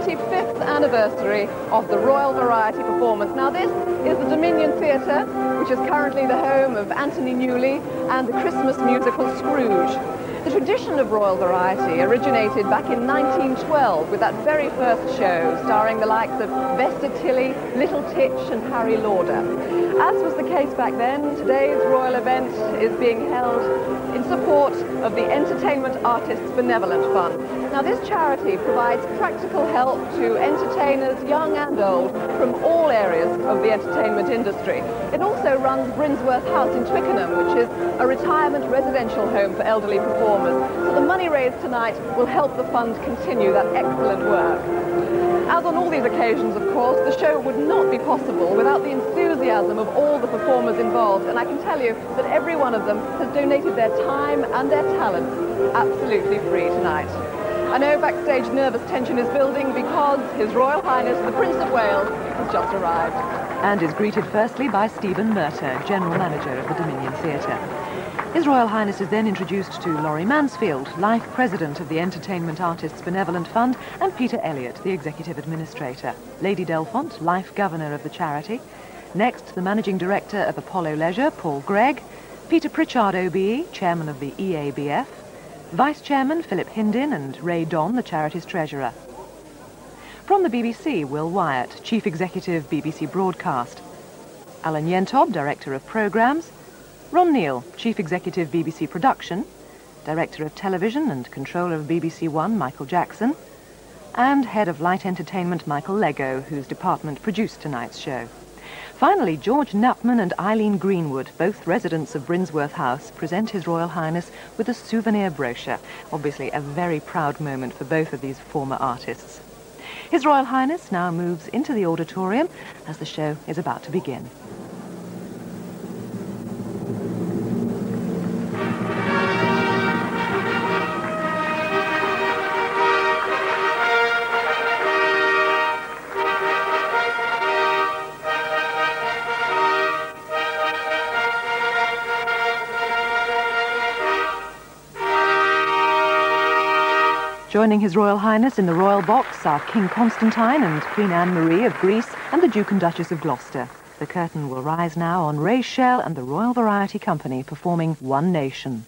75th anniversary of the Royal Variety Performance. Now this is the Dominion Theatre, which is currently the home of Anthony Newley and the Christmas musical Scrooge. The tradition of Royal Variety originated back in 1912 with that very first show starring the likes of Vesta Tilley, Little Titch and Harry Lauder. As was the case back then, today's royal event is being held in support of the Entertainment Artists Benevolent Fund. Now this charity provides practical help to entertainers, young and old, from all areas of the entertainment industry. It also runs Brinsworth House in Twickenham, which is a retirement residential home for elderly performers. So the money raised tonight will help the fund continue that excellent work. As on all these occasions, of course, the show would not be possible without the enthusiasm of all the performers involved, and I can tell you that every one of them has donated their time and their talents absolutely free tonight. I know backstage nervous tension is building because His Royal Highness the Prince of Wales has just arrived. And is greeted firstly by Stephen Murter, General Manager of the Dominion Theatre. His Royal Highness is then introduced to Laurie Mansfield, Life President of the Entertainment Artists Benevolent Fund, and Peter Elliott, the Executive Administrator. Lady Delfont, Life Governor of the charity. Next, the Managing Director of Apollo Leisure, Paul Gregg. Peter Pritchard, OBE, Chairman of the EABF. Vice Chairman Philip Hindin and Ray Don, the charity's Treasurer. From the BBC, Will Wyatt, Chief Executive BBC Broadcast. Alan Yentob, Director of Programmes. Ron Neal, Chief Executive BBC Production, Director of Television and Controller of BBC One, Michael Jackson, and Head of Light Entertainment, Michael Lego, whose department produced tonight's show. Finally, George Knapman and Eileen Greenwood, both residents of Brinsworth House, present His Royal Highness with a souvenir brochure. Obviously a very proud moment for both of these former artists. His Royal Highness now moves into the auditorium as the show is about to begin. Joining His Royal Highness in the Royal Box are King Constantine and Queen Anne-Marie of Greece and the Duke and Duchess of Gloucester. The curtain will rise now on Ray Shell and the Royal Variety Company performing One Nation.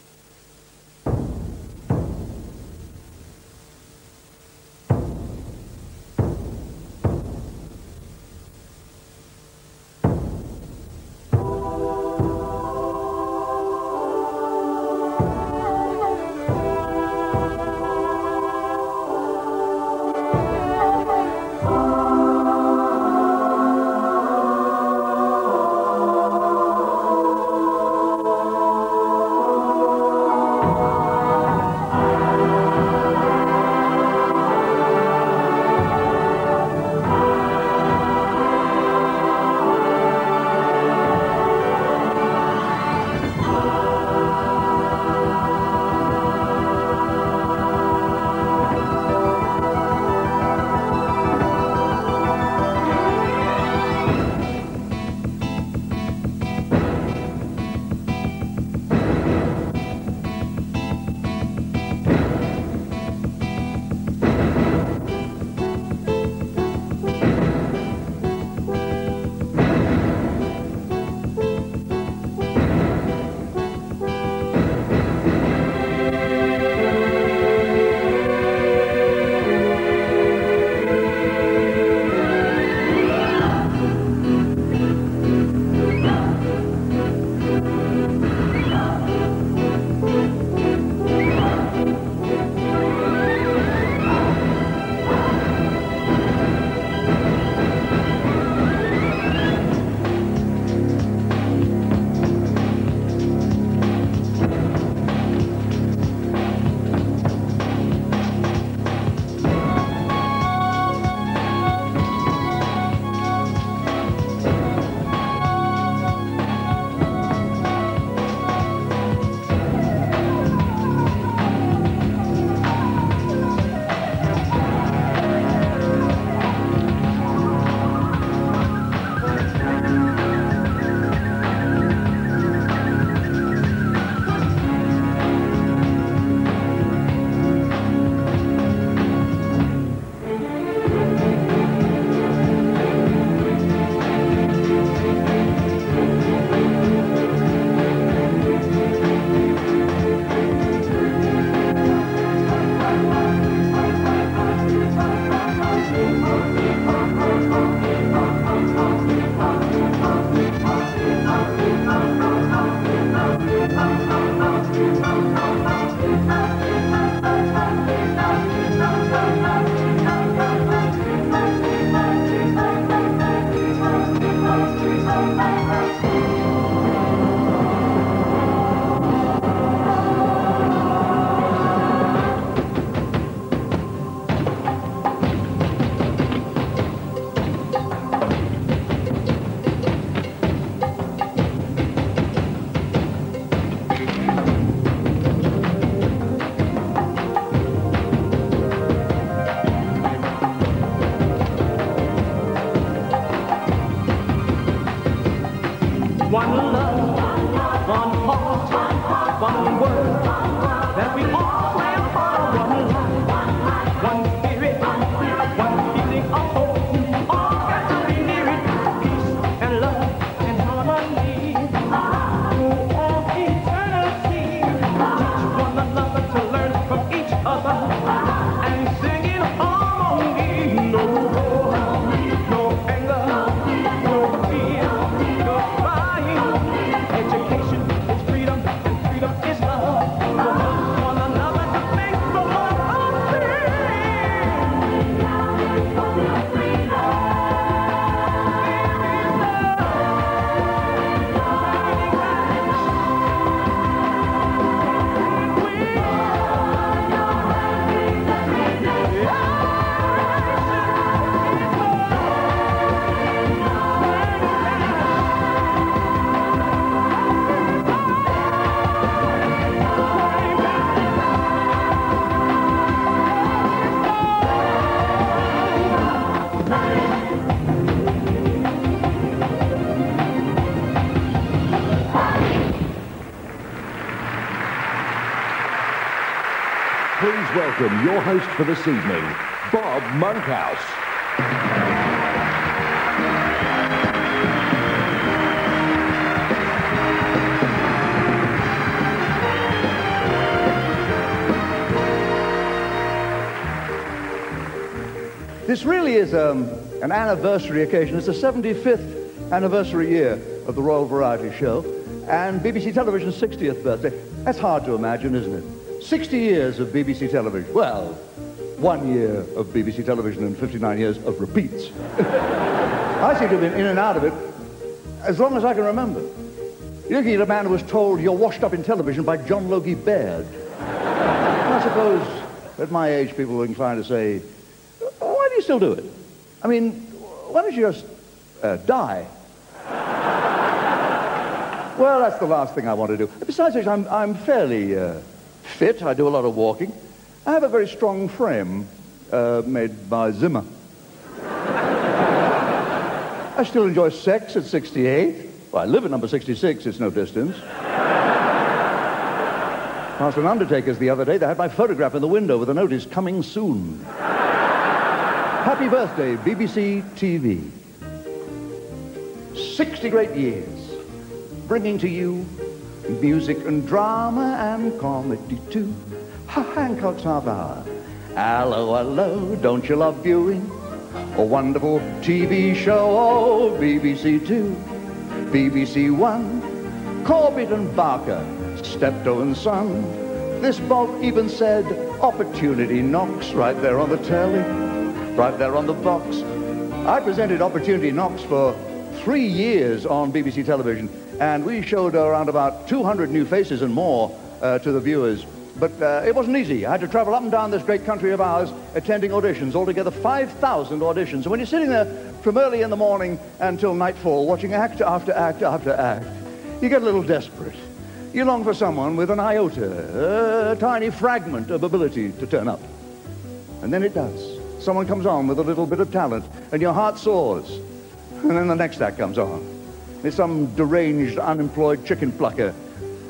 welcome your host for this evening, Bob Monkhouse. This really is an anniversary occasion. It's the 75th anniversary year of the Royal Variety Show and BBC Television's 60th birthday. That's hard to imagine, isn't it? 60 years of BBC television. Well, 1 year of BBC television and 59 years of repeats. I seem to have been in and out of it as long as I can remember. You're looking at a man who was told, "You're washed up in television," by John Logie Baird. I suppose at my age people were inclined to say, "Why do you still do it? I mean, why don't you just die?" Well, that's the last thing I want to do. Besides which, I'm fairly fit. I do a lot of walking. I have a very strong frame made by Zimmer. I still enjoy sex at 68. Well, I live at number 66. It's no distance. Past an undertaker's the other day. They had my photograph in the window with a notice, "Coming soon." Happy birthday, BBC TV. 60 great years, bringing to you music and drama and comedy too. Hancock's Half Hour. Hello, hello, don't you love viewing a wonderful TV show? Oh, BBC Two, BBC One, Corbett and Barker, Steptoe and Son. This Bob even said, "Opportunity knocks," right there on the telly. Right there on the box. I presented Opportunity Knocks for 3 years on BBC television, and we showed around about 200 new faces and more to the viewers. But it wasn't easy. I had to travel up and down this great country of ours, attending auditions, altogether 5,000 auditions. And when you're sitting there from early in the morning until nightfall, watching act after act after act, you get a little desperate. You long for someone with an iota, a tiny fragment of ability to turn up. And then it does. Someone comes on with a little bit of talent, and your heart soars. And then the next act comes on. It's some deranged, unemployed chicken plucker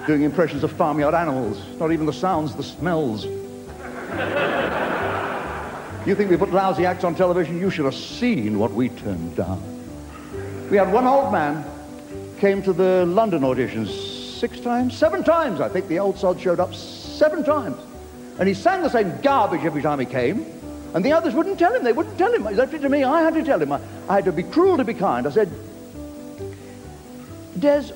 doing impressions of farmyard animals. Not even the sounds, the smells. You think we put lousy acts on television? You should have seen what we turned down. We had one old man came to the London auditions 6 times? 7 times, I think. The old sod showed up 7 times. And he sang the same garbage every time he came. And the others wouldn't tell him. They wouldn't tell him. He left it to me. I had to tell him. I had to be cruel to be kind. I said, "Des..."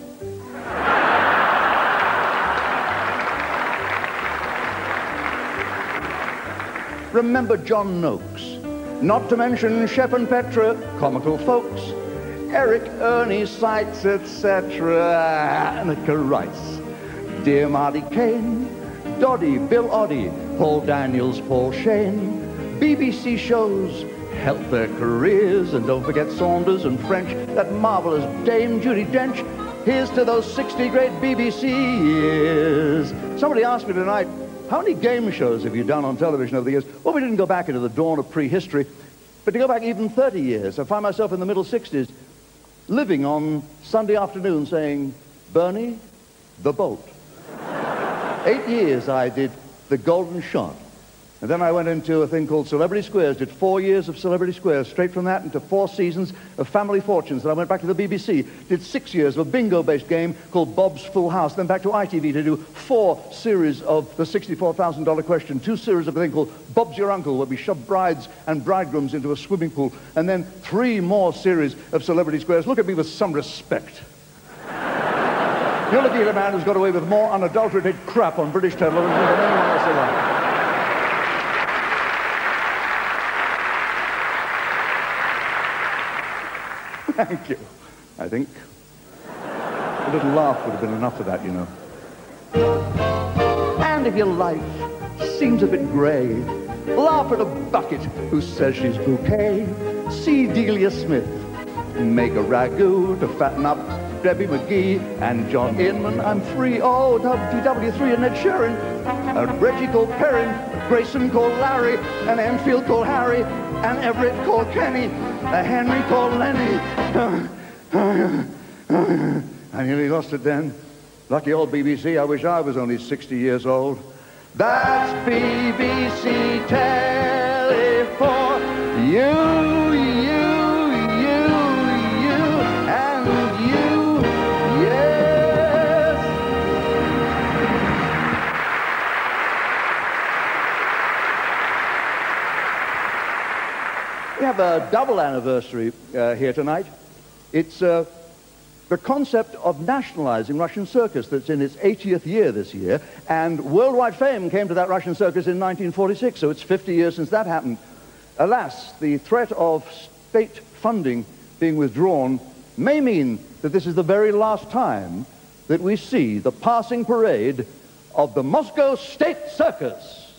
Remember John Noakes. Not to mention Shep and Petra, comical folks. Eric, Ernie, Sites, etc. Annika Rice. Dear Marty Kane. Doddy, Bill Oddie. Paul Daniels, Paul Shane. BBC shows help their careers, and don't forget Saunders and French, that marvelous Dame Judy Dench. Here's to those 60 great BBC years. Somebody asked me tonight, how many game shows have you done on television over the years? Well, we didn't go back into the dawn of prehistory, but to go back even 30 years, I find myself in the middle 60s, living on Sunday afternoon saying, "Bernie, the boat." 8 years I did The Golden Shot. And then I went into a thing called Celebrity Squares, did 4 years of Celebrity Squares, straight from that into 4 seasons of Family Fortunes. Then I went back to the BBC, did 6 years of a bingo-based game called Bob's Full House, then back to ITV to do 4 series of the $64,000 question, 2 series of a thing called Bob's Your Uncle, where we shoved brides and bridegrooms into a swimming pool, and then 3 more series of Celebrity Squares. Look at me with some respect. You're looking at a man who's got away with more unadulterated crap on British television than anyone else alive. Thank you, I think. A little laugh would have been enough of that, you know. And if your life seems a bit grey, laugh at a bucket who says she's bouquet. See Delia Smith make a ragu to fatten up Debbie McGee and John Inman. I'm free. Oh, WW3 and Ned Sheeran. A Reggie called Perrin, a Grayson called Larry, an Enfield called Harry, an Everett called Kenny, a Henry called Lenny. I nearly lost it then. Lucky old BBC. I wish I was only 60 years old. That's BBC Telly for you, and you, yes. We have a double anniversary here tonight. It's the concept of nationalizing Russian circus that's in its 80th year this year, and worldwide fame came to that Russian circus in 1946, so it's 50 years since that happened. Alas, the threat of state funding being withdrawn may mean that this is the very last time that we see the passing parade of the Moscow State Circus.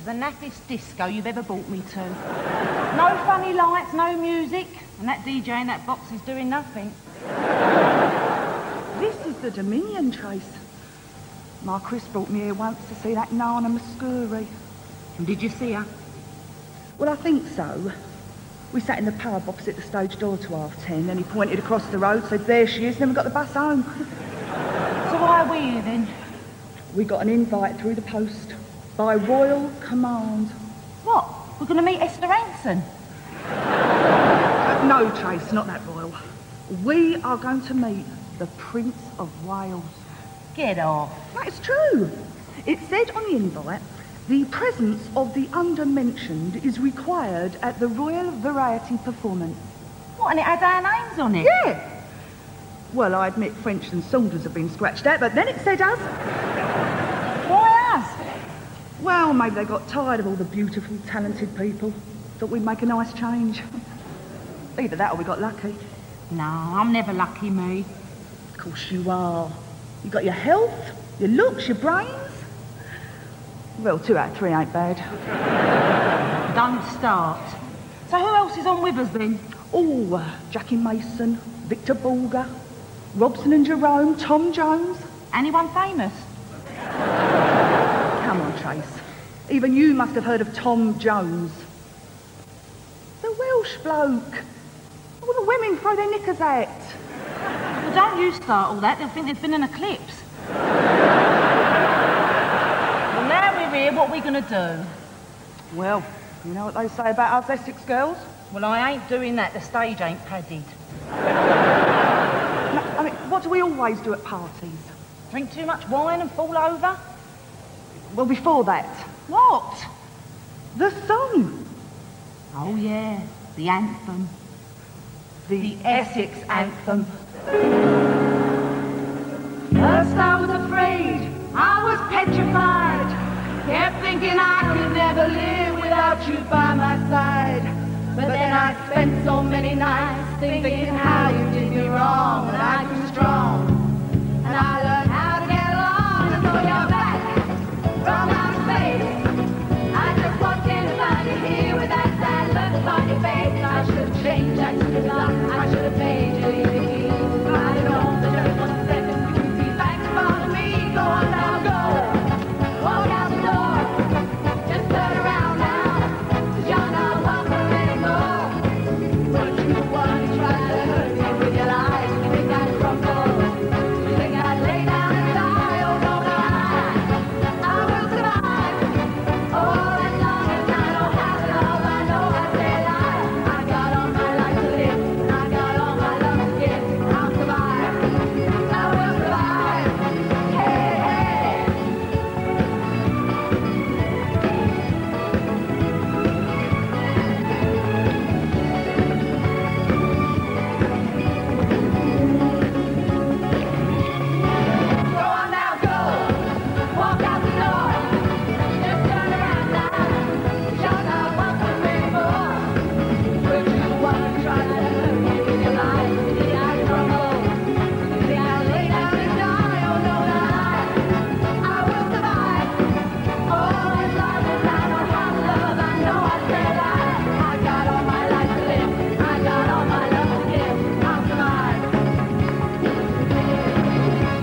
the naffest disco you've ever brought me to. No funny lights, no music, and that DJ in that box is doing nothing. This is the Dominion, Trace. My Chris brought me here once to see that Nana Muscuri. And did you see her? Well, I think so. We sat in the pub opposite the stage door to 10:30, and he pointed across the road, said, there she is, then we got the bus home. So why are we here then? We got an invite through the post, by royal command. What? We're going to meet Esther Anson? No, Trace, not that royal. We are going to meet the Prince of Wales. Get off. That's true. It said on the invite, the presence of the undermentioned is required at the Royal Variety Performance. What, and it had our names on it? Yeah. Well, I admit French and Saunders have been scratched out, but then it said us. Why us? Well, maybe they got tired of all the beautiful, talented people. Thought we'd make a nice change. Either that or we got lucky. No, I'm never lucky, me. Of course you are. You got your health, your looks, your brains. Well, 2 out of 3 ain't bad. Don't start. So who else is on with us then? Oh, Jackie Mason, Victor Borge, Robson and Jerome, Tom Jones. Anyone famous? Come on, Trace. Even you must have heard of Tom Jones. The Welsh bloke. All the women throw their knickers out. Well, don't you start all that. They'll think there's been an eclipse. Well, now we're here, what are we going to do? Well, you know what they say about us Essex girls? Well, I ain't doing that. The stage ain't padded. No, I mean, what do we always do at parties? Drink too much wine and fall over? Well, before that. What? The song. Oh, yeah. The anthem. The Essex anthem. First I was afraid, I was petrified. Kept thinking I could never live without you by my side. But then I spent so many nights thinking how you did me wrong. And I grew strong, and I learned how to get along. And so you're back from outer space. I just walked in to find you here with that sad look on your face. I should have changed, I should have done, I should have made you leave the key. I don't know, but just 1 second, you can see back and follow me. Go on now, go. Walk out the door. Just turn around now, 'cause you're not welcome anymore. But you want to try to hurt me with your lies. You think I'd crumble? You think I'd lay down and die? Oh no, no, I will survive. Oh, as long as I know how to love, I know I say lie. I got all my life to live, and I got all my love to give. I'll survive. I will survive. Hey, hey. Go on now, go. Walk out the door. Just turn around now. 'Cause you're not welcome anymore. Would you want to try to hurt me with your lies? You think I'd crumble? You think I'd lay down and die? Oh no, no, I will survive. Oh, as long as I know how to love, I know I say lie. I got all my life to live. I got all my love to give. I'll survive.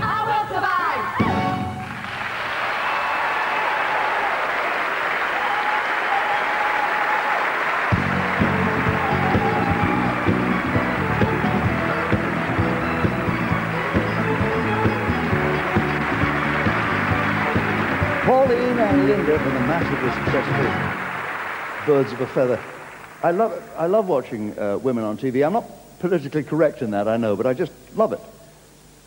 I will survive. Pauline and Linda from the massively successful Birds of a Feather. I love watching women on TV. I'm not politically correct in that, I know, but I just love it.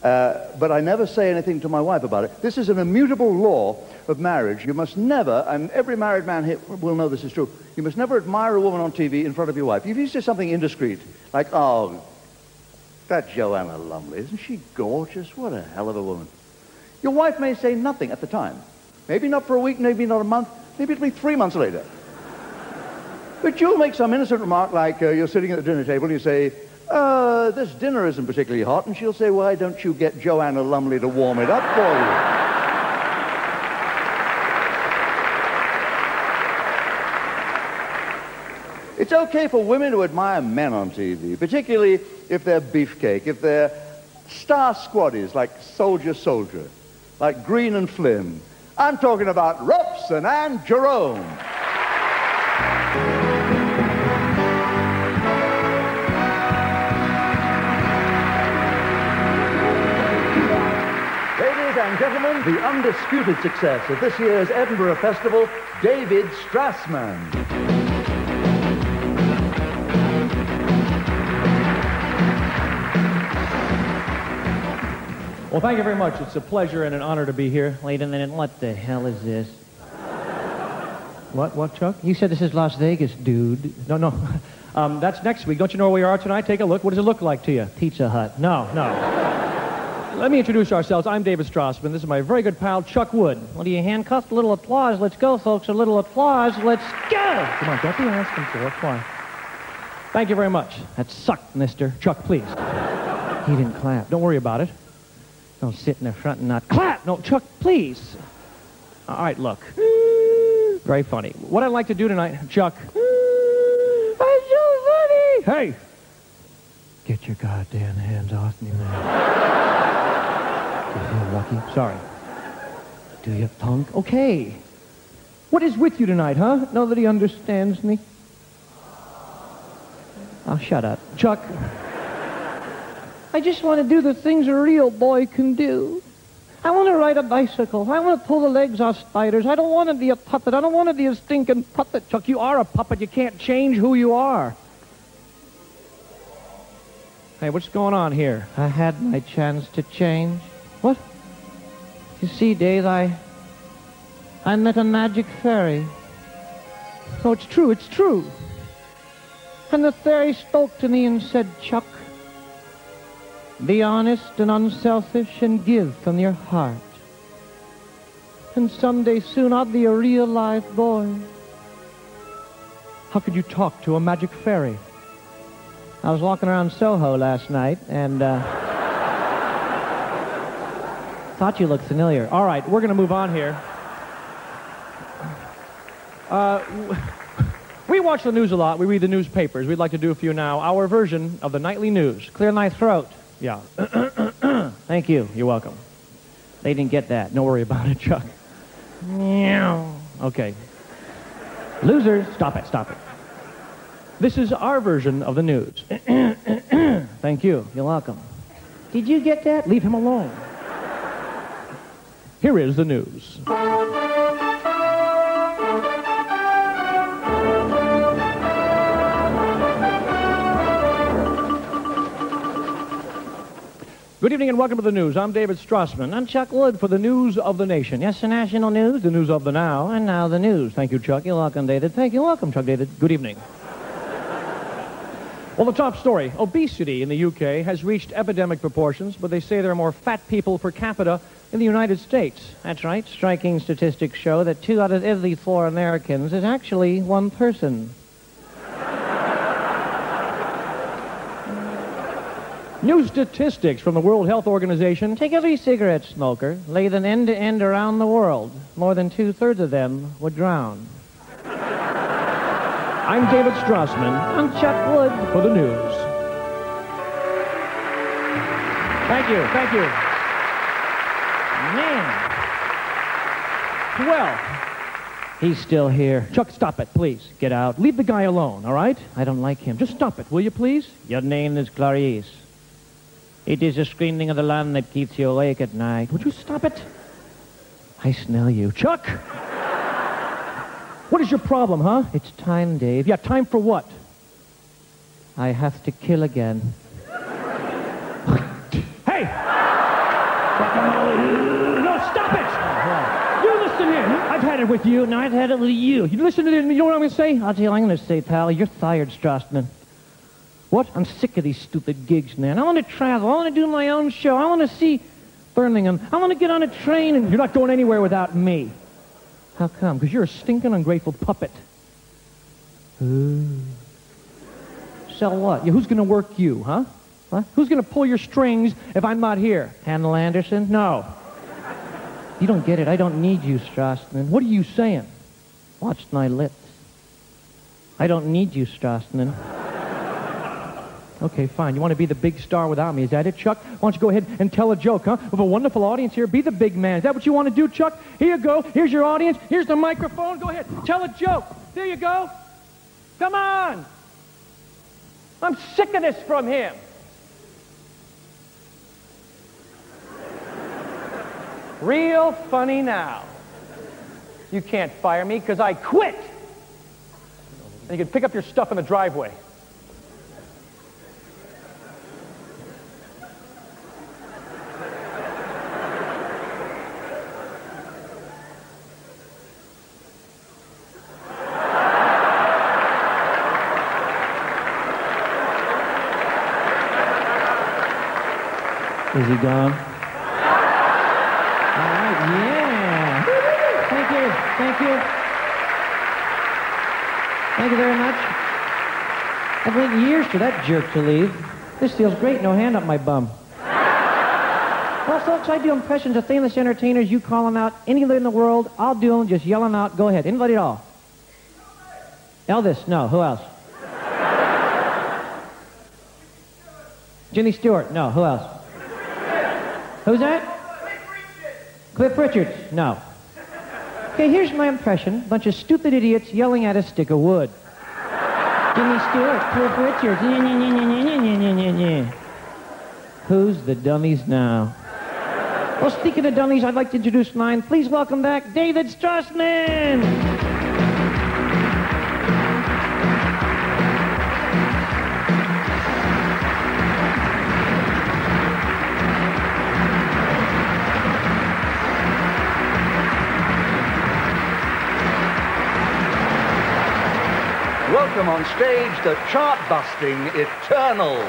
But I never say anything to my wife about it. This is an immutable law of marriage. You must never, and every married man here will know this is true, you must never admire a woman on TV in front of your wife. If you say something indiscreet, like, oh, that Joanna Lumley, isn't she gorgeous? What a hell of a woman. Your wife may say nothing at the time. Maybe not for a week, maybe not a month, maybe it'll be 3 months later. But you'll make some innocent remark like you're sitting at the dinner table and you say, this dinner isn't particularly hot, and she'll say, why don't you get Joanna Lumley to warm it up for you? It's okay for women to admire men on TV, particularly if they're beefcake, if they're star squaddies like Soldier, like Green and Flynn. I'm talking about Robson and Jerome. Ladies and gentlemen, the undisputed success of this year's Edinburgh Festival, David Strassman. Well, thank you very much. It's a pleasure and an honor to be here. Wait a minute. What the hell is this? What, Chuck? You said this is Las Vegas, dude. No. That's next week. Don't you know where we are tonight? Take a look. What does it look like to you? Pizza Hut. No. Let me introduce ourselves. I'm David Strassman. This is my very good pal, Chuck Wood. What are you handcuffed? A little applause. Let's go, folks. A little applause. Let's go. Come on, don't be asking for it. Why? Thank you very much. That sucked, mister. Chuck, please. He didn't clap. Don't worry about it. Don't sit in the front and not clap. No, Chuck, please. All right, look. Very funny. What I'd like to do tonight, Chuck. That's so funny. Hey. Get your goddamn hands off me, man. You feel lucky? Sorry. Do you, punk? Okay. What is with you tonight, huh? Nobody understands me. Oh, shut up. Chuck. I just want to do the things a real boy can do. I want to ride a bicycle. I want to pull the legs off spiders. I don't want to be a puppet. I don't want to be a stinking puppet. Chuck, you are a puppet. You can't change who you are. Hey, what's going on here? I had my chance to change. What? You see, Dave, I met a magic fairy. Oh, it's true, it's true. And the fairy spoke to me and said, Chuck, be honest and unselfish and give from your heart. And someday soon I'll be a real live boy. How could you talk to a magic fairy? I was walking around Soho last night and thought you looked familiar. All right, we're going to move on here. We watch the news a lot. We read the newspapers. We'd like to do a few now. Our version of the nightly news. Clear my throat. Yeah. Thank you. You're welcome. They didn't get that. Don't worry about it, Chuck. Okay. Losers. Stop it. This is our version of the news. Thank you. You're welcome. Did you get that? Leave him alone. Here is the news. Good evening and welcome to the news. I'm David Strassman. I'm Chuck Wood for the news of the nation. Yes, the national news, the news of the now, and now the news. Thank you, Chuck. You're welcome, David. Thank you. Welcome, Chuck, David. Good evening. Well, the top story. Obesity in the UK has reached epidemic proportions, but they say there are more fat people per capita in the United States. That's right. Striking statistics show that 2 out of every 4 Americans is actually one person. New statistics from the World Health Organization. Take every cigarette smoker, lay them end to end around the world. More than 2/3 of them would drown. I'm David Strassman. I'm Chuck Wood for the news. Thank you. Man. Well, he's still here. Chuck, stop it, please. Get out. Leave the guy alone, all right? I don't like him. Just stop it, will you, please? Your name is Clarice. It is the screaming of the lamb that keeps you awake at night. Would you stop it? I smell you. Chuck! What is your problem, huh? It's time, Dave. Yeah, time for what? I have to kill again. Hey! No, stop it! You listen here. I've had it with you. No, I've had it with you. You listen to it, and you know what I'm going to say? I'll tell you what I'm going to say, pal. You're fired, Strassman. What? I'm sick of these stupid gigs, man. I want to travel. I want to do my own show. I want to see Birmingham. I want to get on a train, and you're not going anywhere without me. How come? Because you're a stinking ungrateful puppet. Ooh. So what? Yeah, who's going to work you, huh? What? Who's going to pull your strings if I'm not here? Handel Anderson? No. You don't get it. I don't need you, Strassman. What are you saying? Watch my lips. I don't need you, Strassman. Okay, fine. You want to be the big star without me. Is that it, Chuck? Why don't you go ahead and tell a joke, huh? With a wonderful audience here, be the big man. Is that what you want to do, Chuck? Here you go. Here's your audience. Here's the microphone. Go ahead. Tell a joke. There you go. Come on. I'm sick of this from him. Real funny now. You can't fire me because I quit. And you can pick up your stuff in the driveway. Is he gone? All right, yeah. Thank you, thank you. Thank you very much. I've waited years for that jerk to leave. This feels great, no hand up my bum. Well, folks, I do impressions of famous entertainers. You call them out anywhere in the world. I'll do them, just yell them out. Go ahead. Anybody at all? Elvis? No. Who else? Jimmy Stewart? No. Who else? Who's that? Cliff Richards? No. Okay, here's my impression. Bunch of stupid idiots yelling at a stick of wood. Jimmy Stewart, Cliff Richards. Who's the dummies now? Well, speaking of dummies, I'd like to introduce mine. Please welcome back David Strassman. Welcome on stage, the chart-busting Eternal.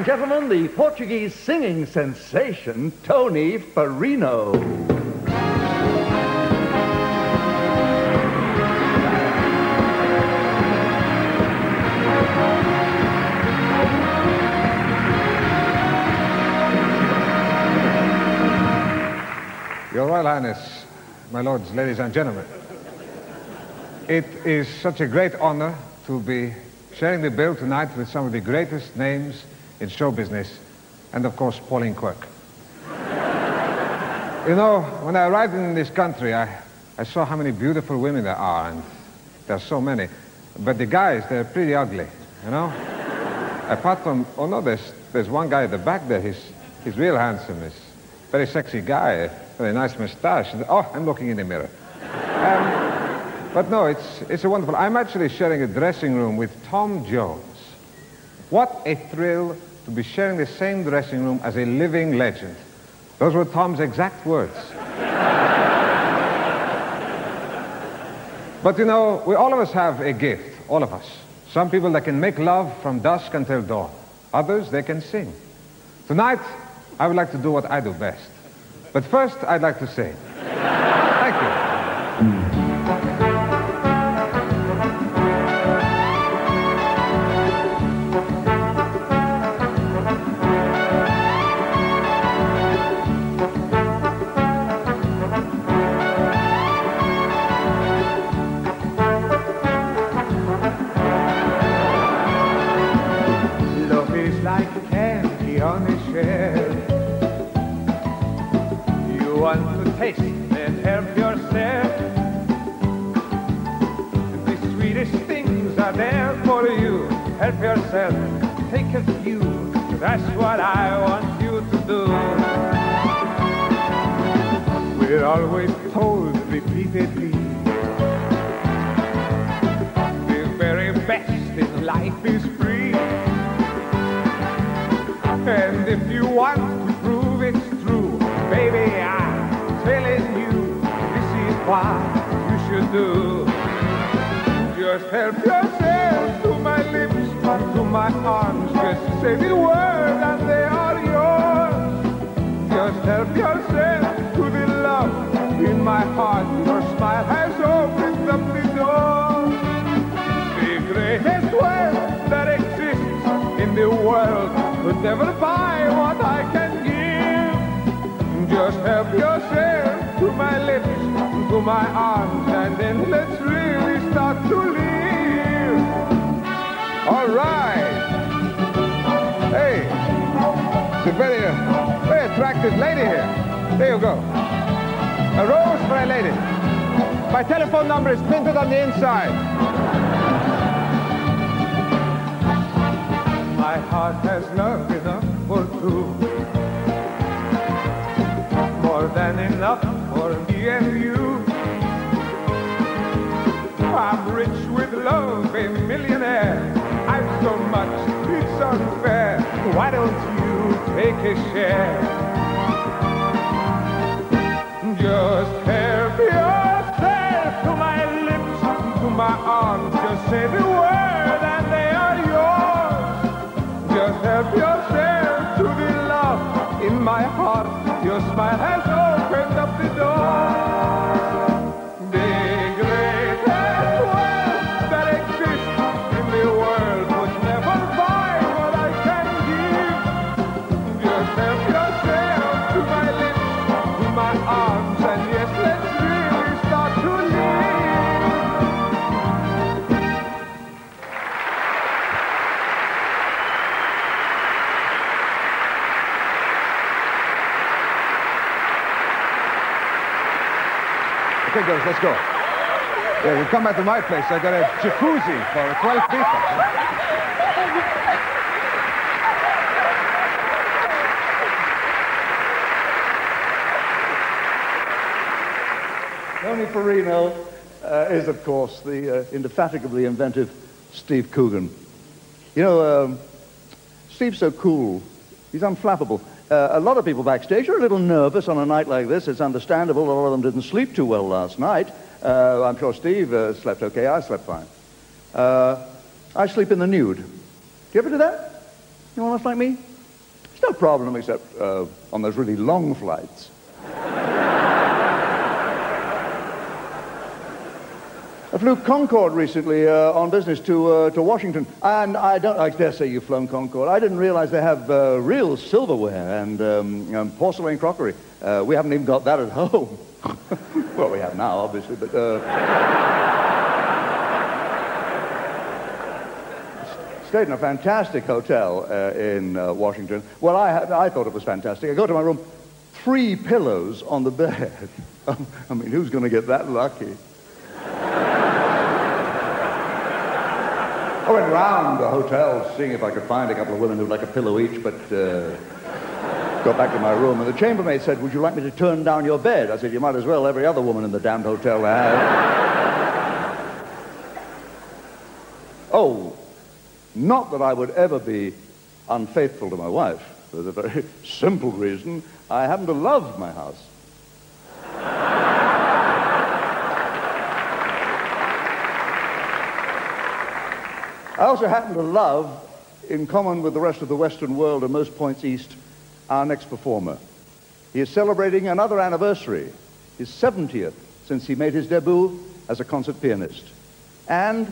and gentlemen, the Portuguese singing sensation, Tony Farino. Your Royal Highness, my lords, ladies and gentlemen, it is such a great honor to be sharing the bill tonight with some of the greatest names in show business, and of course, Pauline Quirk. You know, when I arrived in this country, I saw how many beautiful women there are, and there are so many. But the guys, they're pretty ugly, you know? Apart from, oh no, there's one guy at the back there, he's real handsome, he's a very sexy guy, with a nice mustache. Oh, I'm looking in the mirror. But no, it's a wonderful... I'm actually sharing a dressing room with Tom Jones. What a thrill to be sharing the same dressing room as a living legend. Those were Tom's exact words. But you know, all of us have a gift, all of us. Some people that can make love from dusk until dawn. Others, they can sing. Tonight, I would like to do what I do best. But first, I'd like to sing. Thank you. Love is like candy on a shelf. You want to taste and help yourself. The sweetest things are there for you. Help yourself, take a few. That's what I want you to do. We're always told repeatedly the very best in life is free. And if you want to prove it's true, baby, I'm telling you, this is what you should do. Just help yourself to my lips, to my arms. Just say the word and they are yours. Just help yourself to the love in my heart. Your smile has opened up the door. The greatest wealth that exists in the world could never buy what I can give. Just help yourself to my lips, to my arms, and then let's really start to live. All right. Hey, it's a very attractive lady here. There you go. A rose for a lady. My telephone number is printed on the inside. My heart has love enough for two, more than enough for me and you. I'm rich with love, a millionaire. I've so much, it's unfair. Why don't you take a share? Just help yourself to my lips, to my arms. Just say the word and they are yours. Just help yourself to the love in my heart. Your smile has opened up the door. The greatest wealth that exists in the world would never buy what I can give. Just help yourself to my lips, to my arms, and yes, let's really start to live. Okay, girls, let's go. Yeah, you come back to my place. I got a jacuzzi for 12 people. Tony Farino is, of course, the indefatigably inventive Steve Coogan. You know, Steve's so cool. He's unflappable. A lot of people backstage are a little nervous on a night like this. It's understandable. A lot of them didn't sleep too well last night. I'm sure Steve slept okay. I slept fine. I sleep in the nude. Do you ever do that? You want to like me? It's no problem except on those really long flights. I flew Concorde recently on business to Washington, and I dare say you've flown Concorde. I didn't realize they have real silverware and porcelain crockery. We haven't even got that at home. Well, we have now, obviously, but... Stayed in a fantastic hotel in Washington. Well, I thought it was fantastic. I go to my room, 3 pillows on the bed. I mean, who's going to get that lucky? I went round the hotel seeing if I could find a couple of women who'd like a pillow each, but got back to my room, and the chambermaid said, would you like me to turn down your bed? I said, you might as well. Every other woman in the damned hotel has. Oh, not that I would ever be unfaithful to my wife. There's a very simple reason. I happen to love my house. I also happen to love, in common with the rest of the Western world and most points east, our next performer. He is celebrating another anniversary, his 70th, since he made his debut as a concert pianist. And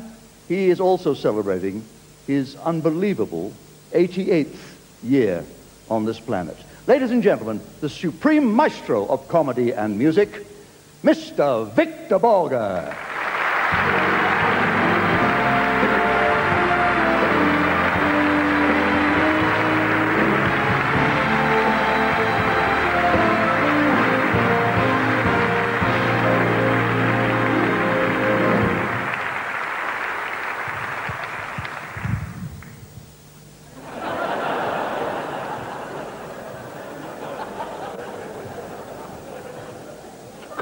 he is also celebrating his unbelievable 88th year on this planet. Ladies and gentlemen, the supreme maestro of comedy and music, Mr. Victor Borge.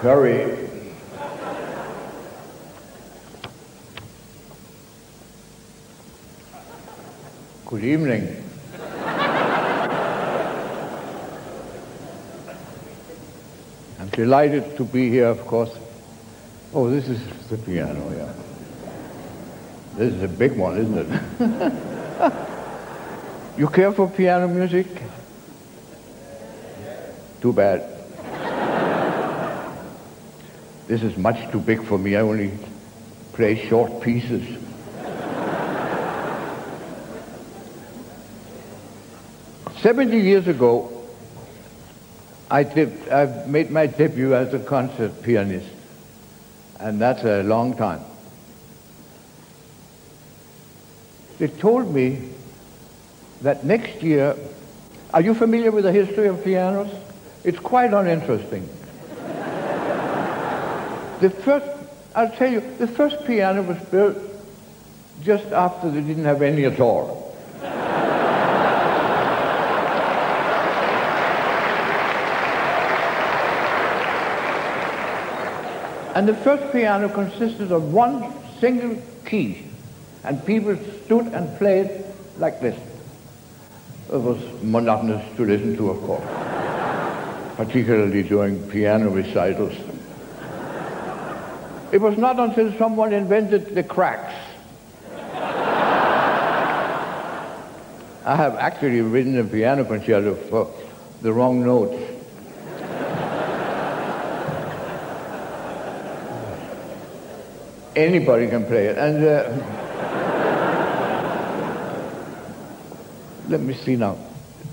Curry. Good evening. I'm delighted to be here, of course. Oh, this is the piano, yeah. This is a big one, isn't it? You care for piano music? Too bad. This is much too big for me. I only play short pieces. "70 years ago, I made my debut as a concert pianist, and that's a long time. They told me that next year, are you familiar with the history of pianos? It's quite uninteresting. I'll tell you, the first piano was built just after they didn't have any at all. And the first piano consisted of one single key, and people stood and played like this. It was monotonous to listen to, of course, particularly during piano recitals. It was not until someone invented the cracks. I have actually written a piano concerto for the wrong notes. Anybody can play it. And let me see now.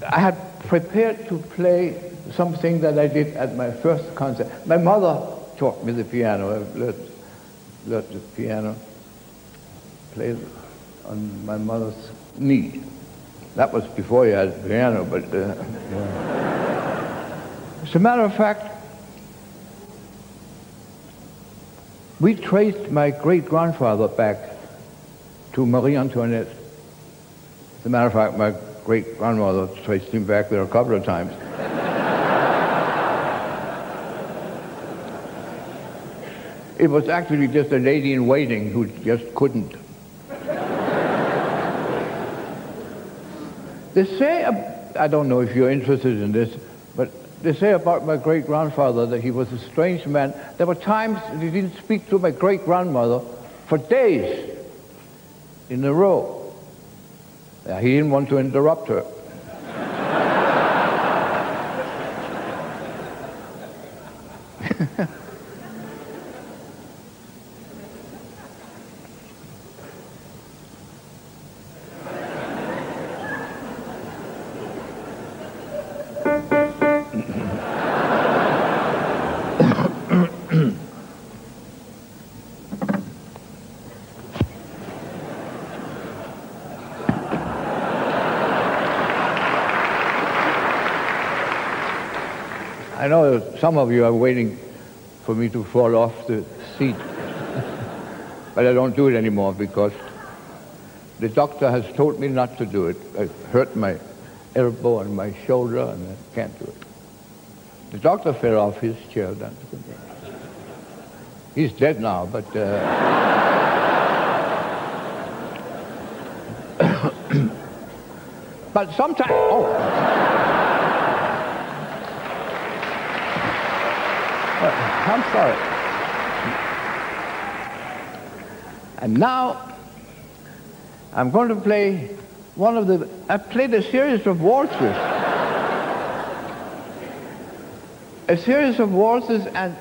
I had prepared to play something that I did at my first concert. My mother taught me the piano. I learned the piano, played on my mother's knee. That was before you had a piano, but yeah. As a matter of fact, we traced my great-grandfather back to Marie Antoinette. As a matter of fact, my great-grandmother traced him back there a couple of times. It was actually just a lady in waiting who just couldn't. They say, I don't know if you're interested in this, but they say about my great-grandfather that he was a strange man. There were times that he didn't speak to my great-grandmother for days in a row. He didn't want to interrupt her. I know some of you are waiting for me to fall off the seat, but I don't do it anymore because the doctor has told me not to do it. I hurt my elbow and my shoulder, and I can't do it. The doctor fell off his chair. He's dead now, but... but sometimes... Oh. I'm sorry. And now, I'm going to play one of the... I played a series of waltzes. A series of waltzes, and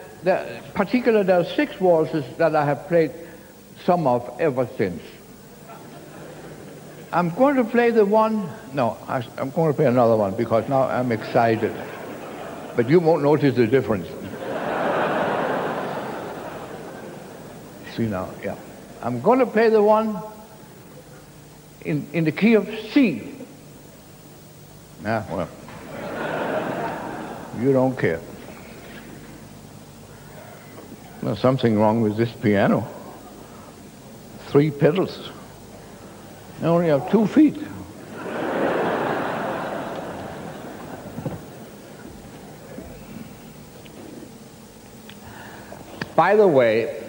particularly there are 6 waltzes that I have played some of ever since. I'm going to play the one... No, I'm going to play another one because now I'm excited. But you won't notice the difference. See now, yeah. I'm going to play the one in the key of C. Yeah, well, you don't care. There's something wrong with this piano. 3 pedals. I only have 2 feet. By the way,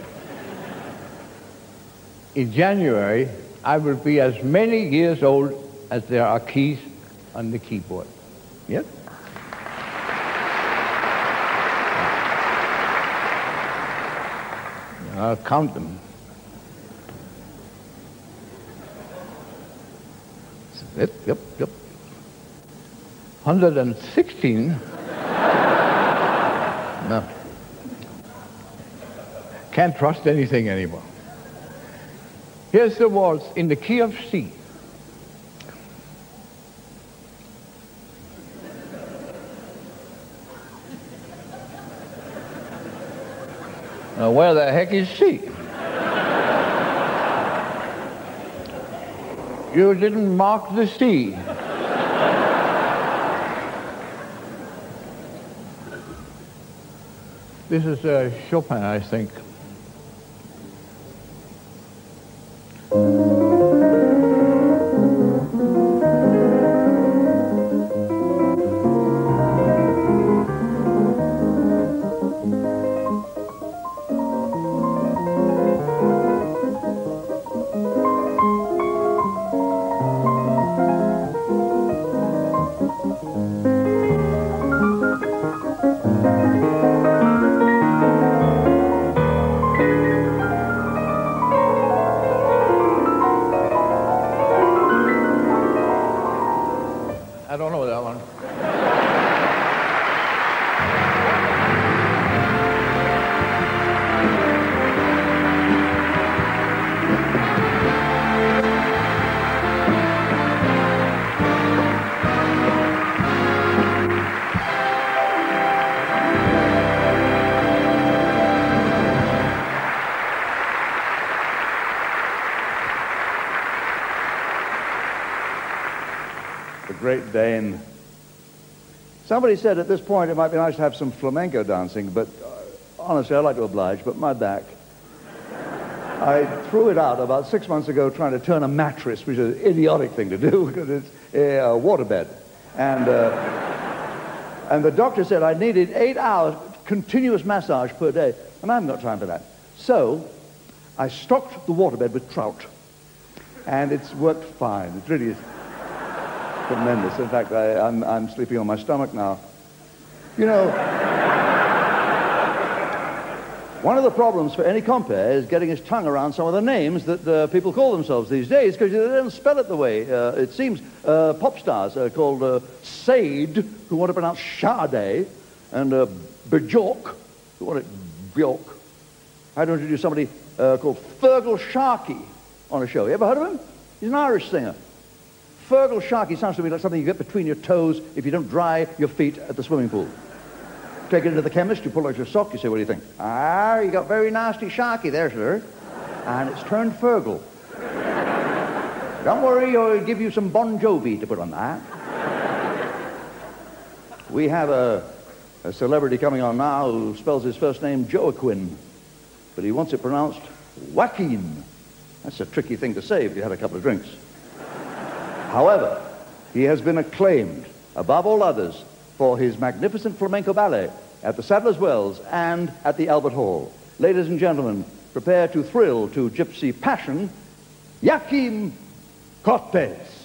in January, I will be as many years old as there are keys on the keyboard. Yes? I'll count them. Yep. 116. No. Can't trust anything anymore. Here's the waltz in the key of C. Now, where the heck is C? You didn't mark the C. This is Chopin, I think. Great Dane. Somebody said at this point it might be nice to have some flamenco dancing, but honestly, I'd like to oblige, but my back. I threw it out about 6 months ago trying to turn a mattress, which is an idiotic thing to do because it's a waterbed. And the doctor said I needed 8 hours continuous massage per day, and I haven't got time for that. So I stocked the waterbed with trout, and it's worked fine. It really is tremendous. In fact, I'm sleeping on my stomach now. You know, one of the problems for any compere is getting his tongue around some of the names that people call themselves these days, because they don't spell it the way it seems. Pop stars are called Sade, who want to pronounce Sade, and Bjork, who want it Bjork. I had to introduce somebody called Fergal Sharkey on a show. You ever heard of him? He's an Irish singer. Fergal Sharkey sounds to me like something you get between your toes if you don't dry your feet at the swimming pool. Take it into the chemist, you pull out your sock, you say, what do you think? Ah, you got very nasty Sharkey there, sir. And it's turned Fergal. Don't worry, I'll give you some Bon Jovi to put on that. We have a A celebrity coming on now who spells his first name Joaquin, but he wants it pronounced Joaquin. That's a tricky thing to say if you had a couple of drinks. However, he has been acclaimed, above all others, for his magnificent flamenco ballet at the Sadler's Wells and at the Albert Hall. Ladies and gentlemen, prepare to thrill to gypsy passion, Joaquin Cortes.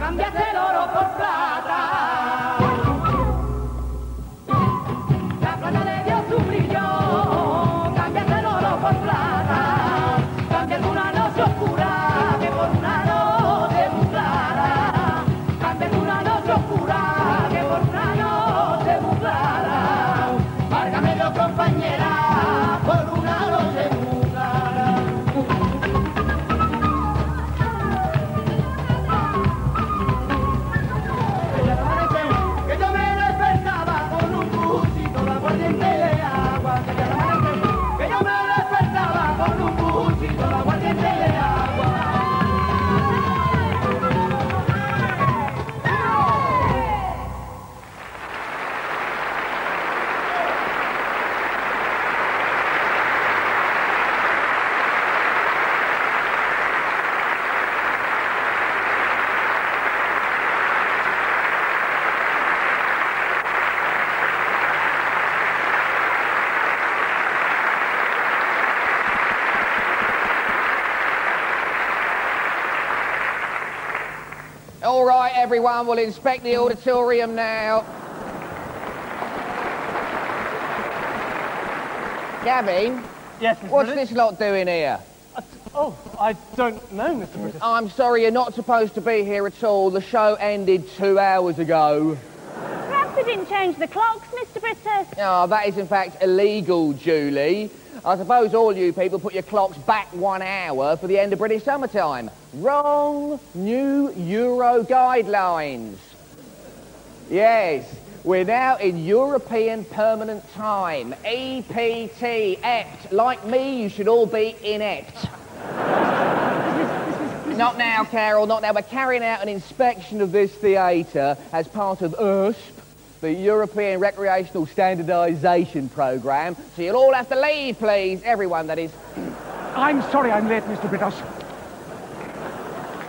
Cambiaste el oro por plata. La plata le dio su brillo. Cambiaste el oro por plata. Cambia alguna noche oscura que por una noche muy clara. Cambia alguna noche oscura que por una noche muy clara. Márgame yo, compañera, por una noche muy clara. Que yo me despertaba con un bucito de aguardiente de agua. Que yo me despertaba con un bucito de aguardiente de agua. All right, everyone, we'll inspect the auditorium now. Gavin? Yes, Mr. What's Brittas? this lot doing here? Oh, I don't know, Mr. Brittas. I'm sorry, you're not supposed to be here at all. The show ended 2 hours ago. Perhaps they didn't change the clocks, Mr. Brittas. Oh, that is in fact illegal, Julie. I suppose all you people put your clocks back 1 hour for the end of British summertime. Wrong. New Euro guidelines. Yes, we're now in European Permanent Time. EPT, EPT. Like me, you should all be inept. Not now, Carol, not now. We're carrying out an inspection of this theatre as part of URSP, the European Recreational Standardisation Programme. So you'll all have to leave, please. Everyone, that is. I'm sorry I'm late, Mr. Brittas.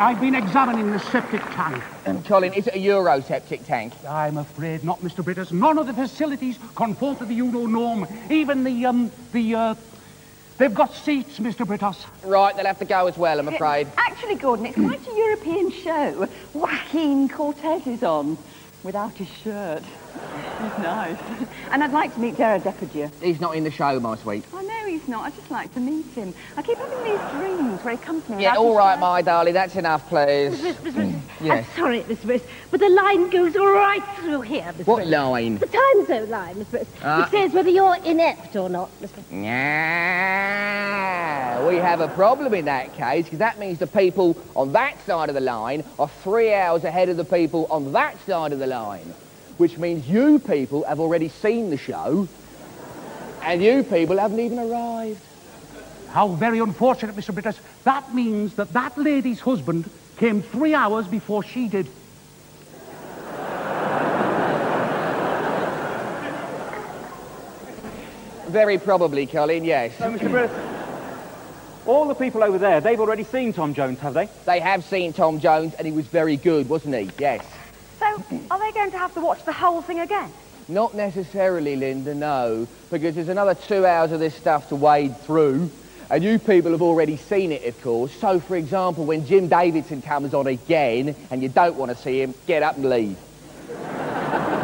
I've been examining the septic tank. Colin, is it a Euro septic tank? I'm afraid not, Mr. Brittas. None of the facilities conform to the Euro norm. Even they've got seats, Mr. Brittas. Right, they'll have to go as well, I'm afraid. Actually, Gordon, it's quite a European show. Joaquin Cortes is on, without his shirt. He's nice. And I'd like to meet Gerard Depardieu. He's not in the show, my sweet. I know he's not. I'd just like to meet him. I keep having these dreams where he comes to me. Yeah, without all his right, shirt. my darling, that's enough, please. Yes. I'm sorry, Miss Britt, but the line goes right through here, Miss What Britt. line? The time zone line, Miss Britt. It says whether you're inept or not, Miss Britt. Yeah, we have a problem in that case, because that means the people on that side of the line are 3 hours ahead of the people on that side of the line, which means you people have already seen the show, and you people haven't even arrived. How very unfortunate, Mr. Brittas. That means that that lady's husband came 3 hours before she did. Very probably, Colin, yes. So, Mr. Brittas, all the people over there, they've already seen Tom Jones, have they? They have seen Tom Jones, and he was very good, wasn't he? Yes. So, are they going to have to watch the whole thing again? Not necessarily, Linda, no, because there's another 2 hours of this stuff to wade through, and you people have already seen it, of course. So, for example, when Jim Davidson comes on again, and you don't want to see him, get up and leave.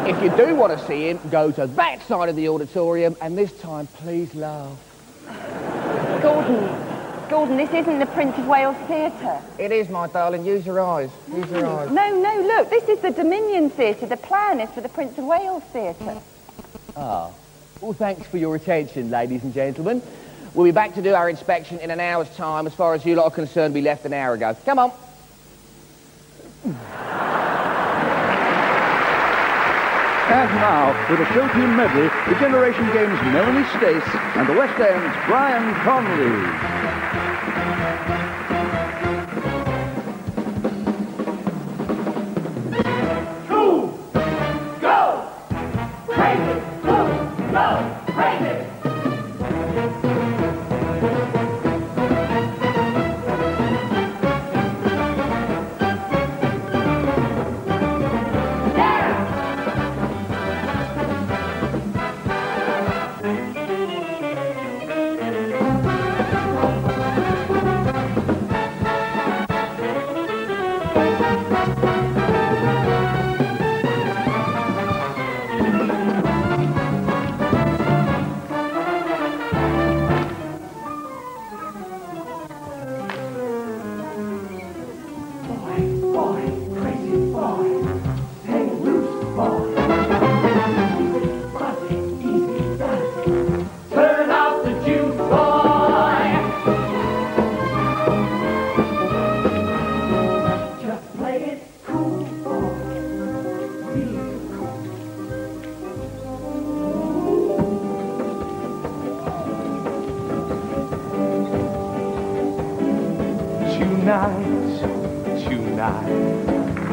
If you do want to see him, go to that side of the auditorium, and this time, please laugh. Gordon, this isn't the Prince of Wales Theatre. It is, my darling. Use your eyes. Use your eyes. No, look, this is the Dominion Theatre. The plan is for the Prince of Wales Theatre. Ah. Well, thanks for your attention, ladies and gentlemen. We'll be back to do our inspection in an hour's time. As far as you lot are concerned, we left an hour ago. Come on. And now, with a show tune medley, the Generation Games' Melanie Stace and the West End's Brian Conley.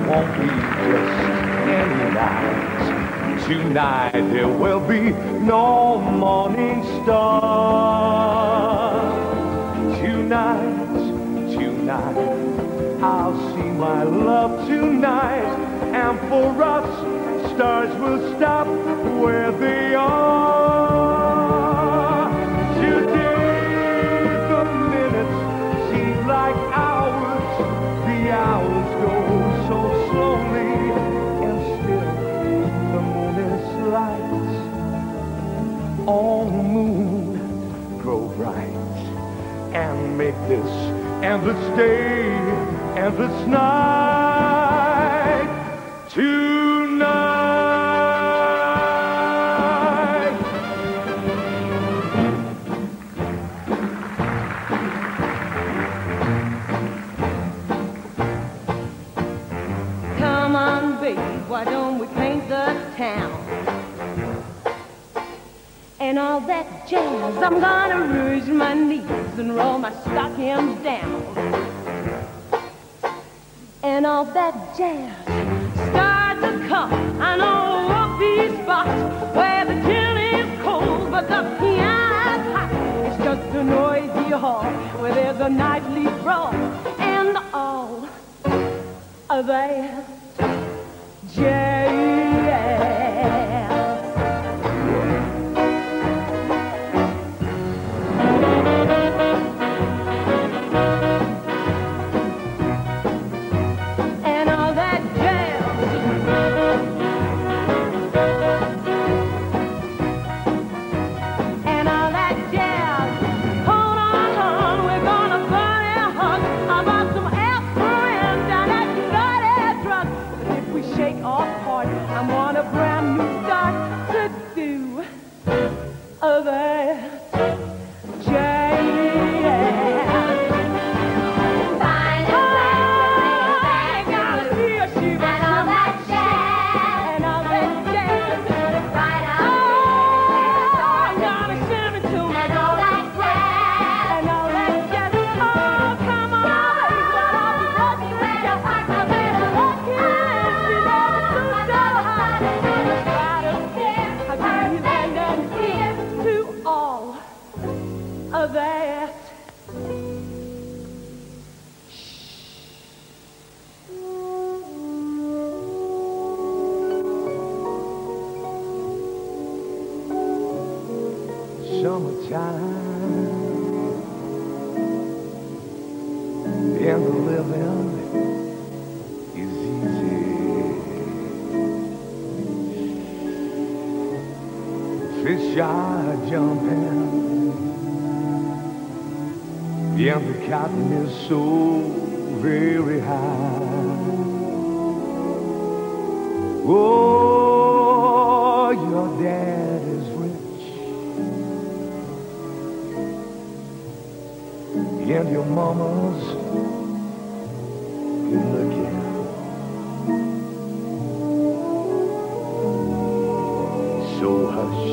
won't be just any night. Tonight there will be no morning star. Tonight, I'll see my love tonight, and for us, stars will stop where they are. Today, the minutes seem like hours, the hours go so slowly, and still the moon is light. Oh, moon, grow bright, and make this endless day, endless night, tonight. Come on, baby, why don't we paint the town? And all that jazz, I'm gonna rouge my knees and roll my stockings down. And all that jazz, start to come. I know a few spots where the gin is cold, but the piano's hot. It's just a noisy hall where there's a nightly brawl, and all of that jazz. Fish are jumping, and the cotton is so very high. Oh, your dad is rich, and your mama's good looking. So hush,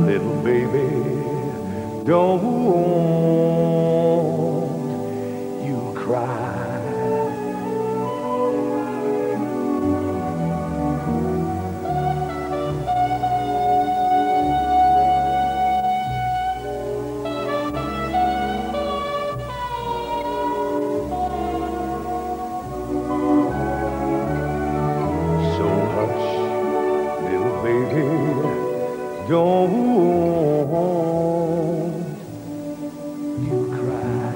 little baby, don't you cry. So hush, little baby, don't you cry.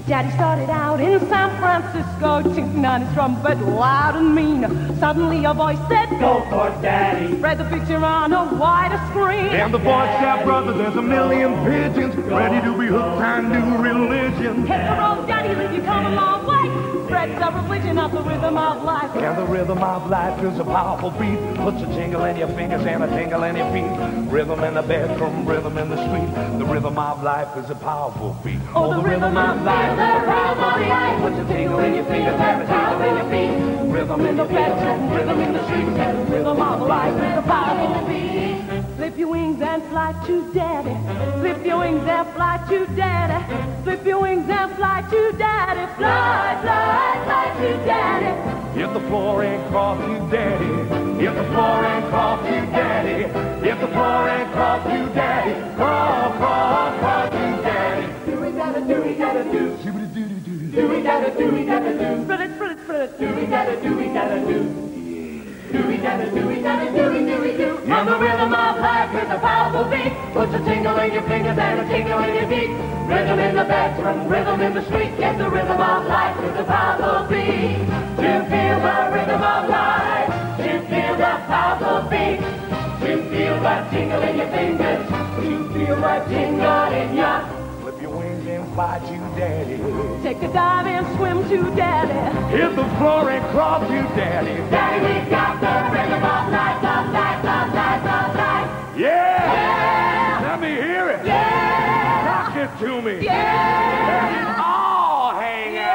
Daddy started out in San Francisco, tooting on his trumpet loud and mean. Suddenly a voice said, "Go for it, Daddy." Spread the picture on a wider screen. And the boy said, "Brother, there's a million pigeons ready to be hooked on new religion." Hit the road, Daddy, if you come a long way. Spread the religion of the rhythm of life. And the rhythm of life is a powerful beat. Puts a jingle in your fingers and a tingle in your feet. Rhythm in the bedroom, rhythm in the street. The rhythm of life is a powerful beat. Oh, the rhythm of life is a powerful beat. Puts a tingle in your fingers and a tingle in your feet. Rhythm in the bedroom, rhythm in the street. The rhythm of life is a powerful beat. Flip your wings and fly to daddy. Flip your wings and fly to daddy. Flip your wings and fly to daddy. Fly, fly, fly to daddy. If the floor ain't cross you, daddy. If the floor ain't cross you, daddy. If the floor ain't cross you, daddy. Crawl, crawl, cross you, daddy. Do we gotta do, we gotta do. Do we gotta do, we gotta do. Split it, split it, split it. Do we gotta do, we gotta do. Do we gotta do, we gotta do, we do. On the rhythm of life is a powerful beat. Puts a tingle in your fingers and a tingle in your feet. Rhythm in the bedroom, rhythm in the street. Yes, the rhythm of life is a powerful beat. To feel the rhythm of life, to feel the powerful beat. To feel that tingle in your fingers, to feel that tingle in your. Flip your wings and fly to daddy. Take a dive and swim to daddy. If the floor ain't cross you, daddy. Daddy, we got the rhythm of life, of life, of life, of life. Yeah! Yeah! Let me hear it. Yeah! Rock it to me. Yeah! Let it all hang out.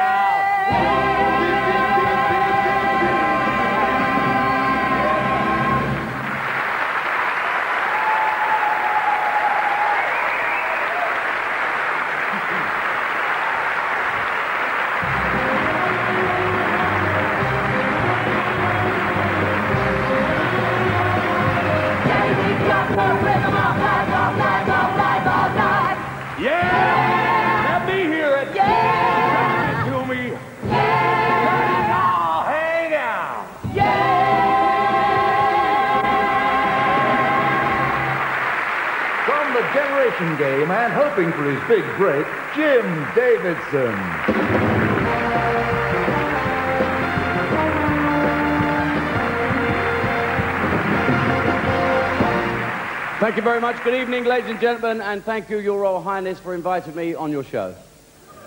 Yeah! Let me hear it. Yeah! Rock it to me. Yeah! Let it all hang out. From the Generation Game and hoping for his big break, Jim Davidson. Thank you very much. Good evening, ladies and gentlemen, and thank you, Your Royal Highness, for inviting me on your show.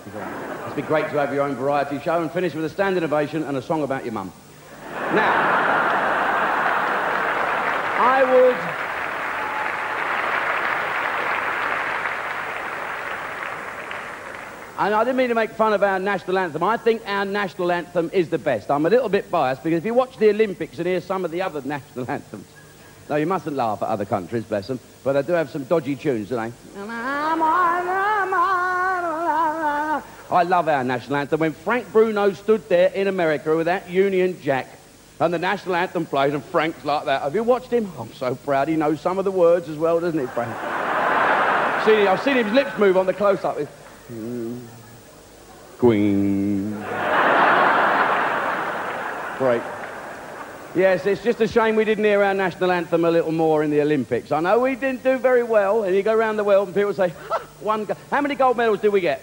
It's been great to have your own variety show and finish with a standing ovation and a song about your mum. Now, I would... And I didn't mean to make fun of our national anthem. I think our national anthem is the best. I'm a little bit biased because if you watch the Olympics and hear some of the other national anthems, no, you mustn't laugh at other countries, bless them, but they do have some dodgy tunes, don't they? I love our national anthem. When Frank Bruno stood there in America with that Union Jack and the national anthem played and Frank's like that. Have you watched him? I'm so proud. He knows some of the words as well, doesn't he, Frank? I've seen his lips move on the close-up. Queen. Great. Yes, it's just a shame we didn't hear our national anthem a little more in the Olympics. I know we didn't do very well, and you go around the world and people say, how many gold medals did we get?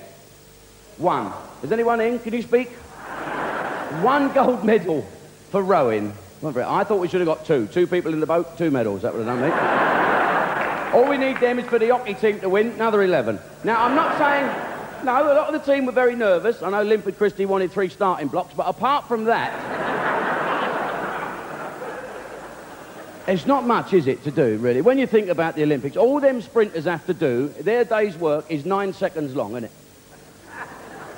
1. Is anyone in? Can you speak? 1 gold medal for rowing. I thought we should have got 2. 2 people in the boat, 2 medals. That would have done me. All we need them is for the hockey team to win, another 11. Now, I'm not saying... No, a lot of the team were very nervous. I know Limpid Christie wanted 3 starting blocks, but apart from that... It's not much, is it, to do, really? When you think about the Olympics, all them sprinters have to do, their day's work is 9 seconds long, isn't it?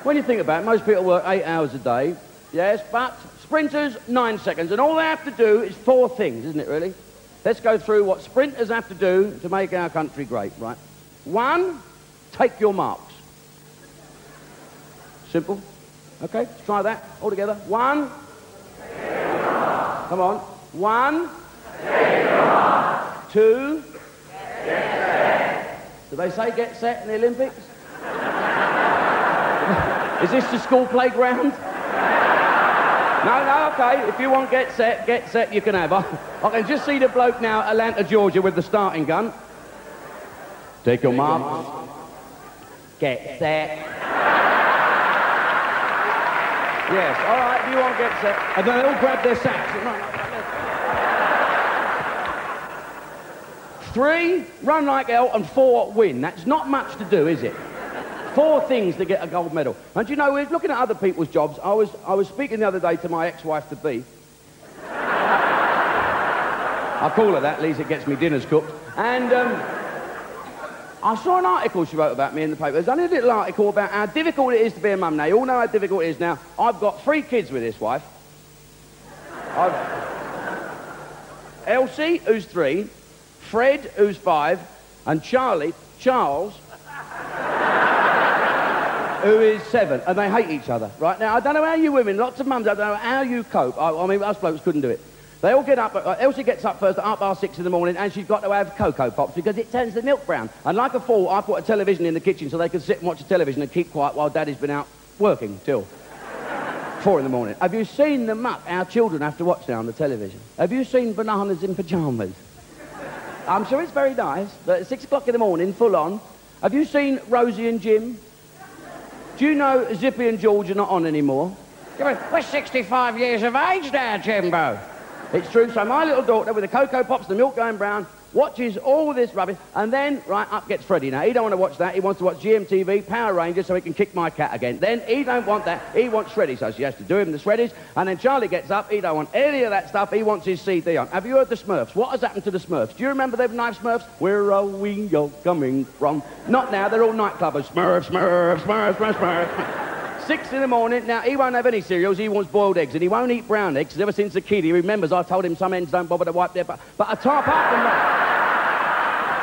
When you think about it, most people work 8 hours a day, yes, but sprinters, 9 seconds, and all they have to do is 4 things, isn't it, really? Let's go through what sprinters have to do to make our country great, right? 1, take your marks. Simple. Okay, let's try that all together. 1. Come on. 1. 2. Get set. Do they say get set in the Olympics? Is this the school playground? No, okay. If you want get set, you can have. I can just see the bloke now at Atlanta, Georgia, with the starting gun. Take your marks. Get set. Yes, all right, you want get set. And then they all grab their sacks. 3, run like hell, and 4, win. That's not much to do, is it? 4 things to get a gold medal. And you know, we're looking at other people's jobs. I was speaking the other day to my ex-wife-to-be. I call her that, at least it gets me dinners cooked. And I saw an article she wrote about me in the paper. There's only a little article about how difficult it is to be a mum now. You all know how difficult it is now. I've got 3 kids with this wife. Elsie, who's 3, Fred, who's 5, and Charles, who is 7, and they hate each other, right? Now, I don't know how you women, lots of mums, I don't know how you cope. I mean, us blokes couldn't do it. They all get up, Elsie gets up first at 6:30 in the morning, and she's got to have Cocoa Pops because it turns the milk brown. And like a fool, I put a television in the kitchen so they could sit and watch the television and keep quiet while Daddy's been out working till 4 in the morning. Have you seen the muck our children have to watch now on the television? Have you seen Bananas in Pyjamas? I'm sure it's very nice, but at 6 o'clock in the morning, full on. Have you seen Rosie and Jim? Do you know Zippy and George are not on anymore? We're 65 years of age now, Jimbo. It's true. So my little daughter, with the Cocoa Pops, the milk going brown, watches all this rubbish, and then, right, up gets Freddie. Now, he don't want to watch that. He wants to watch GMTV, Power Rangers, so he can kick my cat again. Then he don't want that. He wants Shreddy, so she has to do him the Shreddies. And then Charlie gets up. He don't want any of that stuff. He wants his CD on. Have you heard the Smurfs? What has happened to the Smurfs? Do you remember them nice Smurfs? Where are we all coming from? Not now. They're all nightclubbers. Smurf, Smurf, Smurf, Smurf, Smurf. 6 in the morning. Now, he won't have any cereals. He wants boiled eggs, and he won't eat brown eggs. Ever since a kid, he remembers I told him some hens don't bother to wipe their butt. But apart from that,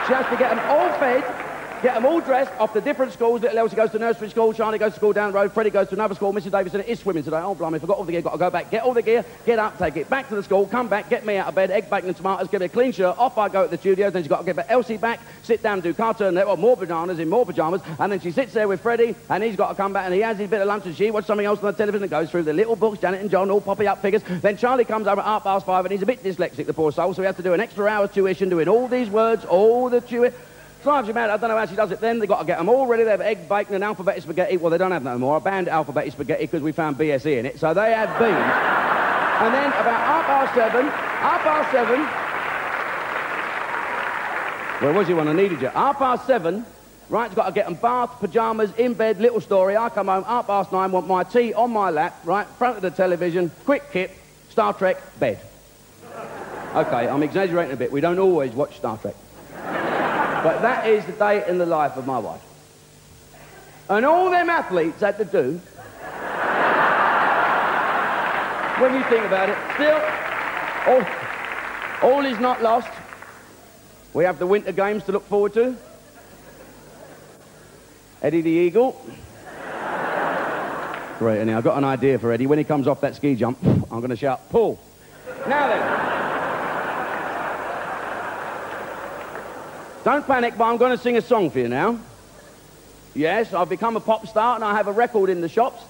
she has to get them all fed, get them all dressed, off to different schools. Little Elsie goes to nursery school, Charlie goes to school down the road, Freddie goes to another school, Mrs. Davidson is swimming today. Oh, blimey, forgot all the gear, got to go back, get all the gear, get up, take it back to the school, come back, get me out of bed, egg, bacon and tomatoes, give me a clean shirt, off I go to the studio, then she's got to give Elsie back, sit down and do cartoon network, more bananas in more pyjamas, and then she sits there with Freddie, and he's got to come back, and he has his bit of lunch, and she watches something else on the television and goes through the little books, Janet and John, all poppy up figures. Then Charlie comes over at 5:30, and he's a bit dyslexic, the poor soul, so he has to do an extra hour tuition, doing all these words, all the tuition. Drives you mad. I don't know how she does it then. They've got to get them all ready. They have egg, bacon and alphabet spaghetti. Well, they don't have that anymore. I banned alphabet spaghetti because we found BSE in it. So they have beans. And then about 7:30, where was you when I needed you? 7:30, right, it's got to get them bath, pyjamas, in bed, little story. I come home 9:30, want my tea on my lap, right, front of the television, quick kip, Star Trek, bed. Okay, I'm exaggerating a bit. We don't always watch Star Trek. But that is the day in the life of my wife. And all them athletes had to do, when you think about it, still, all is not lost. We have the Winter Games to look forward to. Eddie the Eagle. Great, and I've got an idea for Eddie. When he comes off that ski jump, I'm going to shout, pull. Now then. Don't panic, but I'm going to sing a song for you now. Yes, I've become a pop star, and I have a record in the shops,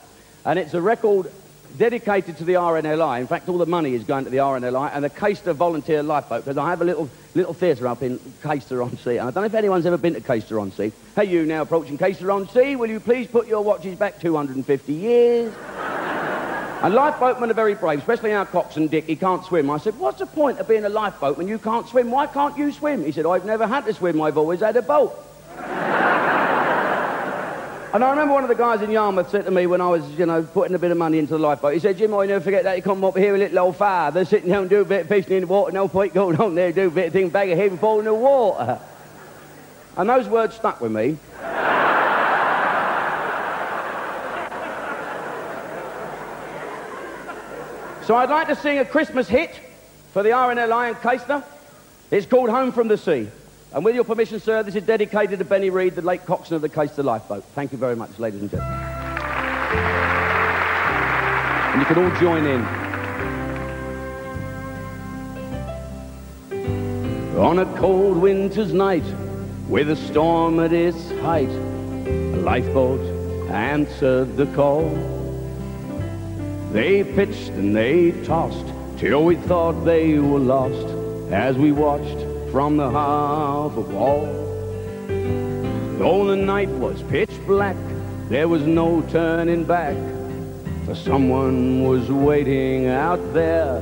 and it's a record dedicated to the RNLI. In fact, all the money is going to the RNLI and the Caister Volunteer Lifeboat, because I have a little theatre up in Caister-on-Sea. And I don't know if anyone's ever been to Caister-on-Sea. Hey, you now approaching Caister-on-Sea, will you please put your watches back 250 years? And lifeboatmen are very brave, especially our coxswain Dick. He can't swim. I said, what's the point of being a lifeboat when you can't swim? Why can't you swim? He said, I've never had to swim. I've always had a boat. And I remember one of the guys in Yarmouth said to me when I was, you know, putting a bit of money into the lifeboat, he said, Jim, I never forget that. You come up here, a little old father, sitting down and do a bit of fishing in the water, no point going on there, do a bit of thing, bag of head and fall in the water. And those words stuck with me. So I'd like to sing a Christmas hit for the RNLI and Caister. It's called Home from the Sea. And with your permission, sir, this is dedicated to Benny Reed, the late coxswain of the Caister Lifeboat. Thank you very much, ladies and gentlemen. And you can all join in. On a cold winter's night, with a storm at its height, a lifeboat answered the call. They pitched and they tossed till we thought they were lost as we watched from the harbour wall. Though the night was pitch black, there was no turning back, for someone was waiting out there.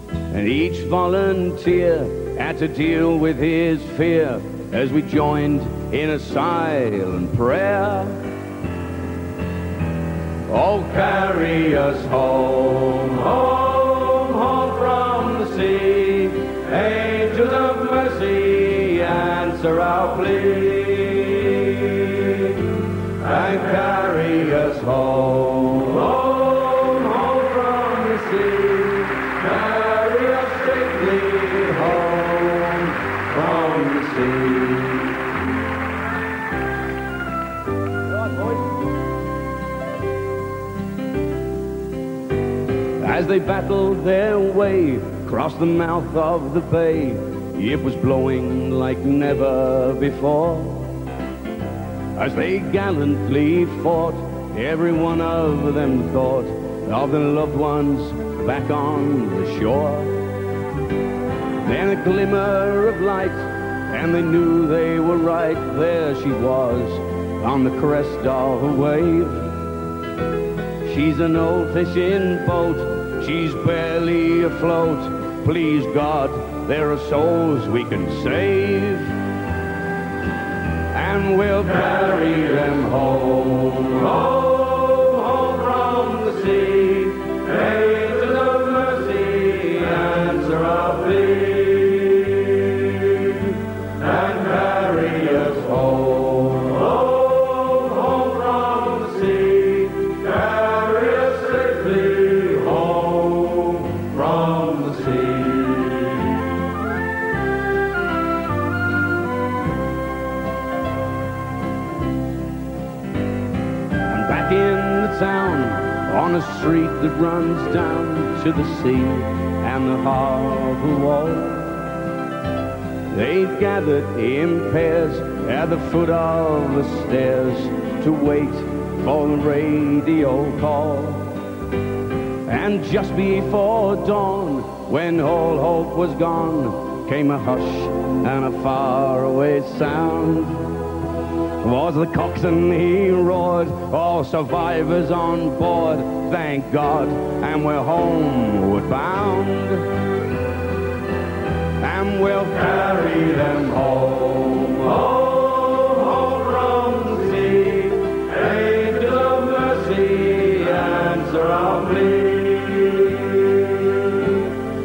And each volunteer had to deal with his fear as we joined in a silent prayer. Oh, carry us home, home, home from the sea. Angels of mercy, answer our plea. And carry us home, home, home from the sea. Carry us safely home as they battled their way across the mouth of the bay. It was blowing like never before. As they gallantly fought, every one of them thought of their loved ones back on the shore. Then a glimmer of light, and they knew they were right. There she was, on the crest of a wave. She's an old fishing boat, she's barely afloat. Please God, there are souls we can save, and we'll carry them home, home, home from the sea. Angels of mercy, answer our plea, and carry us home, home, home from the sea. Carry us safely home from the sea. And back in the town, on a street that runs down to the sea and the harbor wall, they've gathered in pairs at the foot of the stairs to wait for the radio call. And just before dawn, when all hope was gone, came a hush and a faraway sound. Was the coxswain, he roared, all survivors on board, thank God, and we're homeward bound. And we'll carry them home, home, home from the sea. Angels of mercy, answer our plea,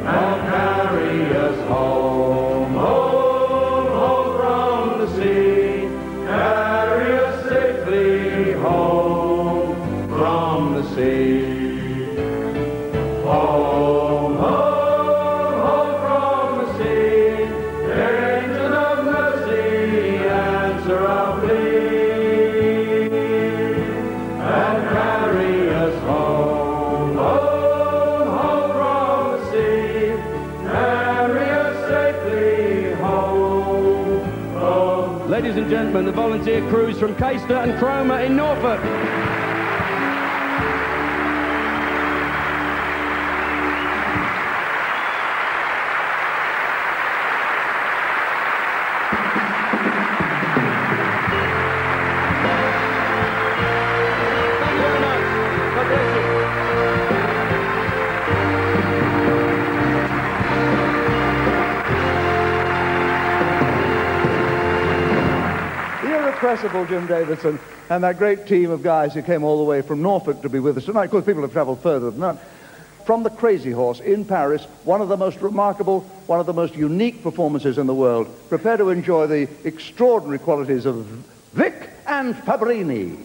and carry us home, home, home from the sea. Carry us safely home from the sea. Home, home, home from the sea. Angels of mercy, answer our plea, and carry us home, home, home from the sea. Carry us safely home from. Ladies and gentlemen, the volunteer crews from Caister and Cromer in Norfolk. Irrepressible Jim Davidson and that great team of guys who came all the way from Norfolk to be with us tonight. Of course, people have travelled further than that. From the Crazy Horse in Paris, one of the most remarkable, one of the most unique performances in the world. Prepare to enjoy the extraordinary qualities of Vik and Fabrini.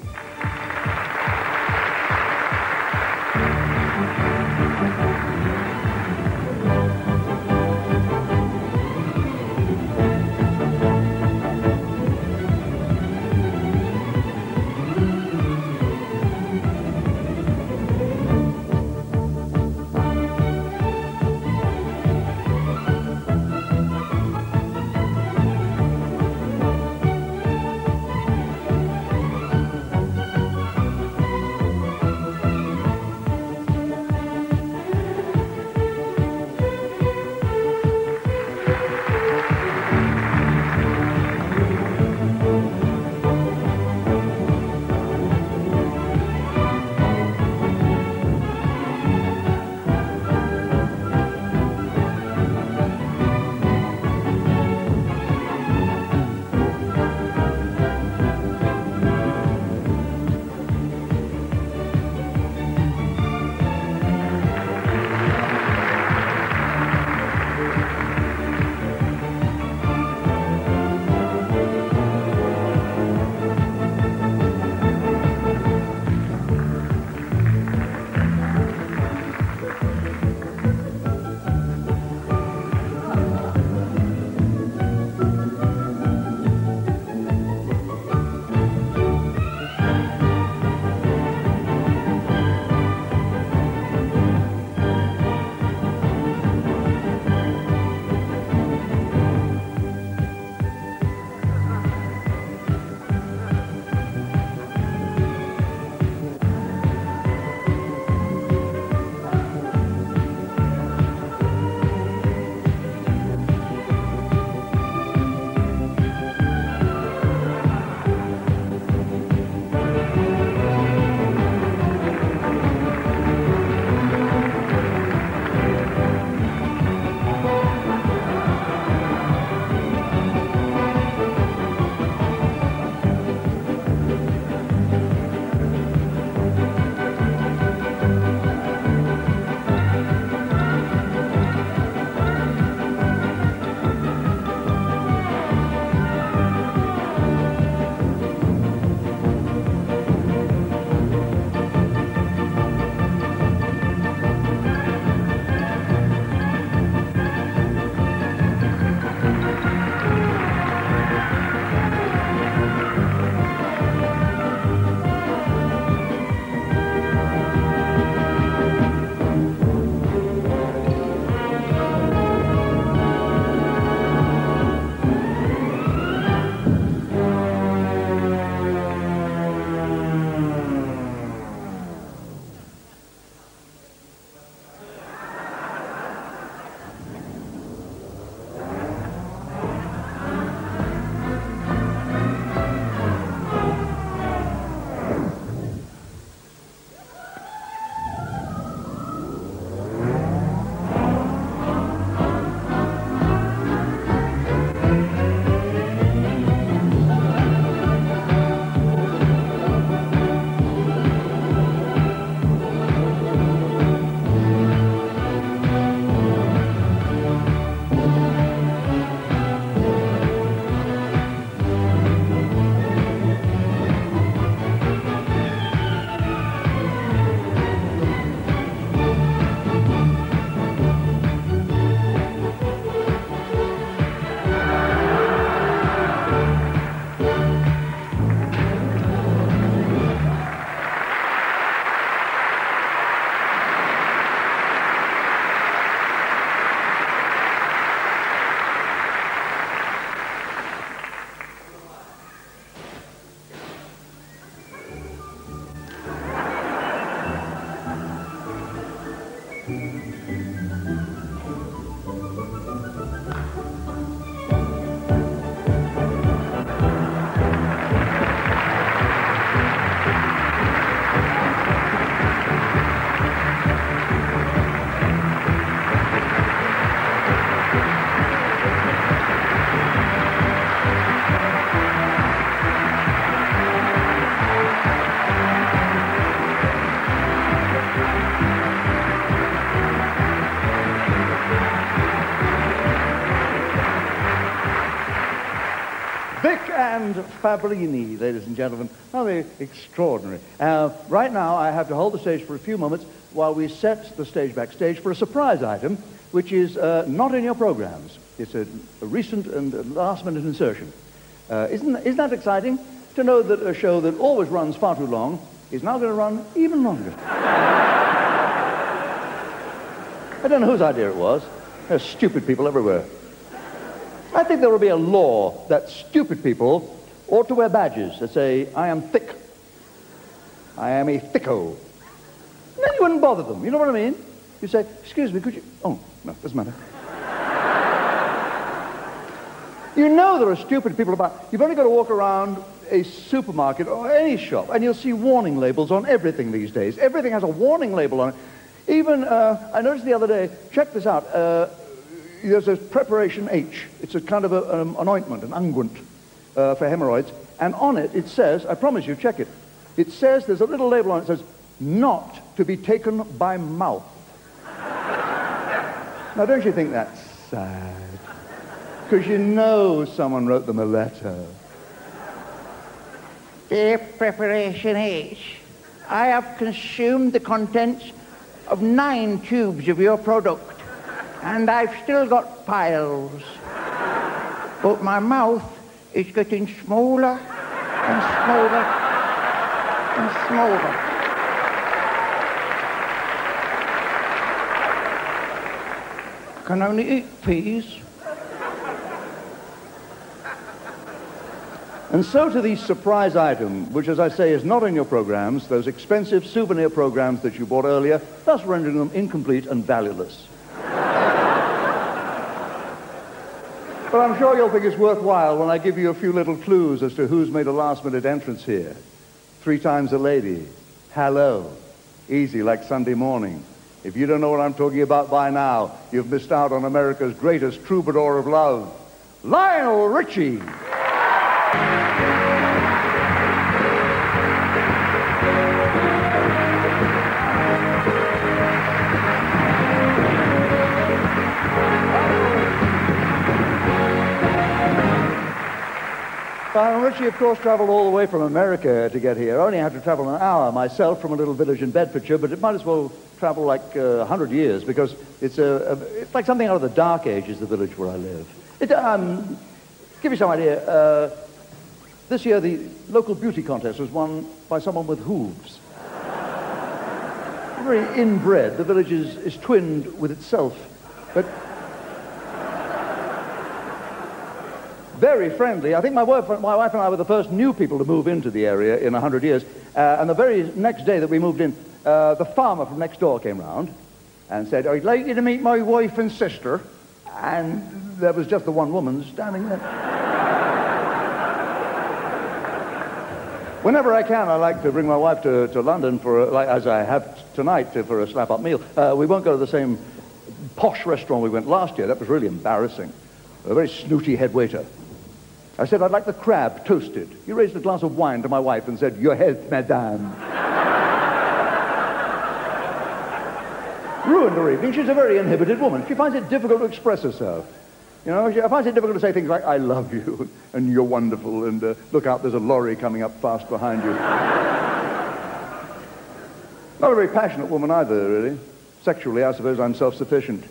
and Fabrini, ladies and gentlemen. How very extraordinary. Right now, I have to hold the stage for a few moments while we set the stage backstage for a surprise item, which is not in your programs. It's a recent and last-minute insertion. Isn't that exciting? To know that a show that always runs far too long is now going to run even longer. I don't know whose idea it was. There's stupid people everywhere. I think there will be a law that stupid people ought to wear badges that say, I am thick. I am a thicko. Then you wouldn't bother them. You know what I mean? You say, excuse me, could you... Oh, no, doesn't matter. You know there are stupid people about. You've only got to walk around a supermarket or any shop and you'll see warning labels on everything these days. Everything has a warning label on it. Even, I noticed the other day, check this out, there's a preparation H. It's a kind of an ointment, an unguent for hemorrhoids. And on it, it says, I promise you, check it. It says, there's a little label on it that says, not to be taken by mouth. Now, don't you think that's sad? Because you know someone wrote them a letter. Dear Preparation H, I have consumed the contents of 9 tubes of your product, and I've still got piles. But my mouth is getting smaller and smaller and smaller. I can only eat peas. And so to the surprise item, which, as I say, is not in your programs, those expensive souvenir programs that you bought earlier, thus rendering them incomplete and valueless. But I'm sure you'll think it's worthwhile when I give you a few little clues as to who's made a last-minute entrance here. 3 times a lady. Hello. Easy, like Sunday morning. If you don't know what I'm talking about by now, you've missed out on America's greatest troubadour of love, Lionel Ritchie. Lionel Ritchie, of course, traveled all the way from America to get here. I only had to travel an hour myself from a little village in Bedfordshire, but it might as well travel like 100 years because it's like something out of the Dark Ages, the village where I live. Give you some idea, this year the local beauty contest was won by someone with hooves. Very inbred. The village is twinned with itself, but very friendly. I think my wife and I were the first new people to move into the area in 100 years. And the very next day that we moved in, the farmer from next door came round and said, I'd like you to meet my wife and sister. And there was just the one woman standing there. Whenever I can, I like to bring my wife to London for, like, as I have tonight, for a slap-up meal. We won't go to the same posh restaurant we went last year. That was really embarrassing. A very snooty head waiter. I said, I'd like the crab toasted. He raised a glass of wine to my wife and said, your health, madame. Ruined her evening. She's a very inhibited woman. She finds it difficult to express herself. You know, she finds it difficult to say things like, I love you, and you're wonderful, and look out, there's a lorry coming up fast behind you. Not a very passionate woman either, really. Sexually, I suppose I'm self-sufficient.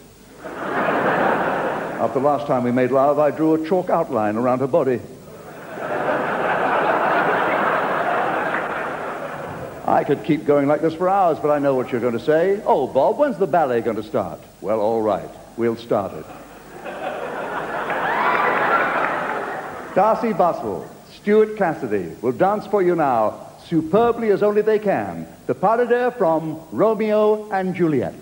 After the last time we made love, I drew a chalk outline around her body. I could keep going like this for hours, but I know what you're going to say. Oh, Bob, when's the ballet going to start? Well, all right, we'll start it. Darcy, Bussell, Stuart, Cassidy will dance for you now, superbly as only they can. The pas de deux from Romeo and Juliet.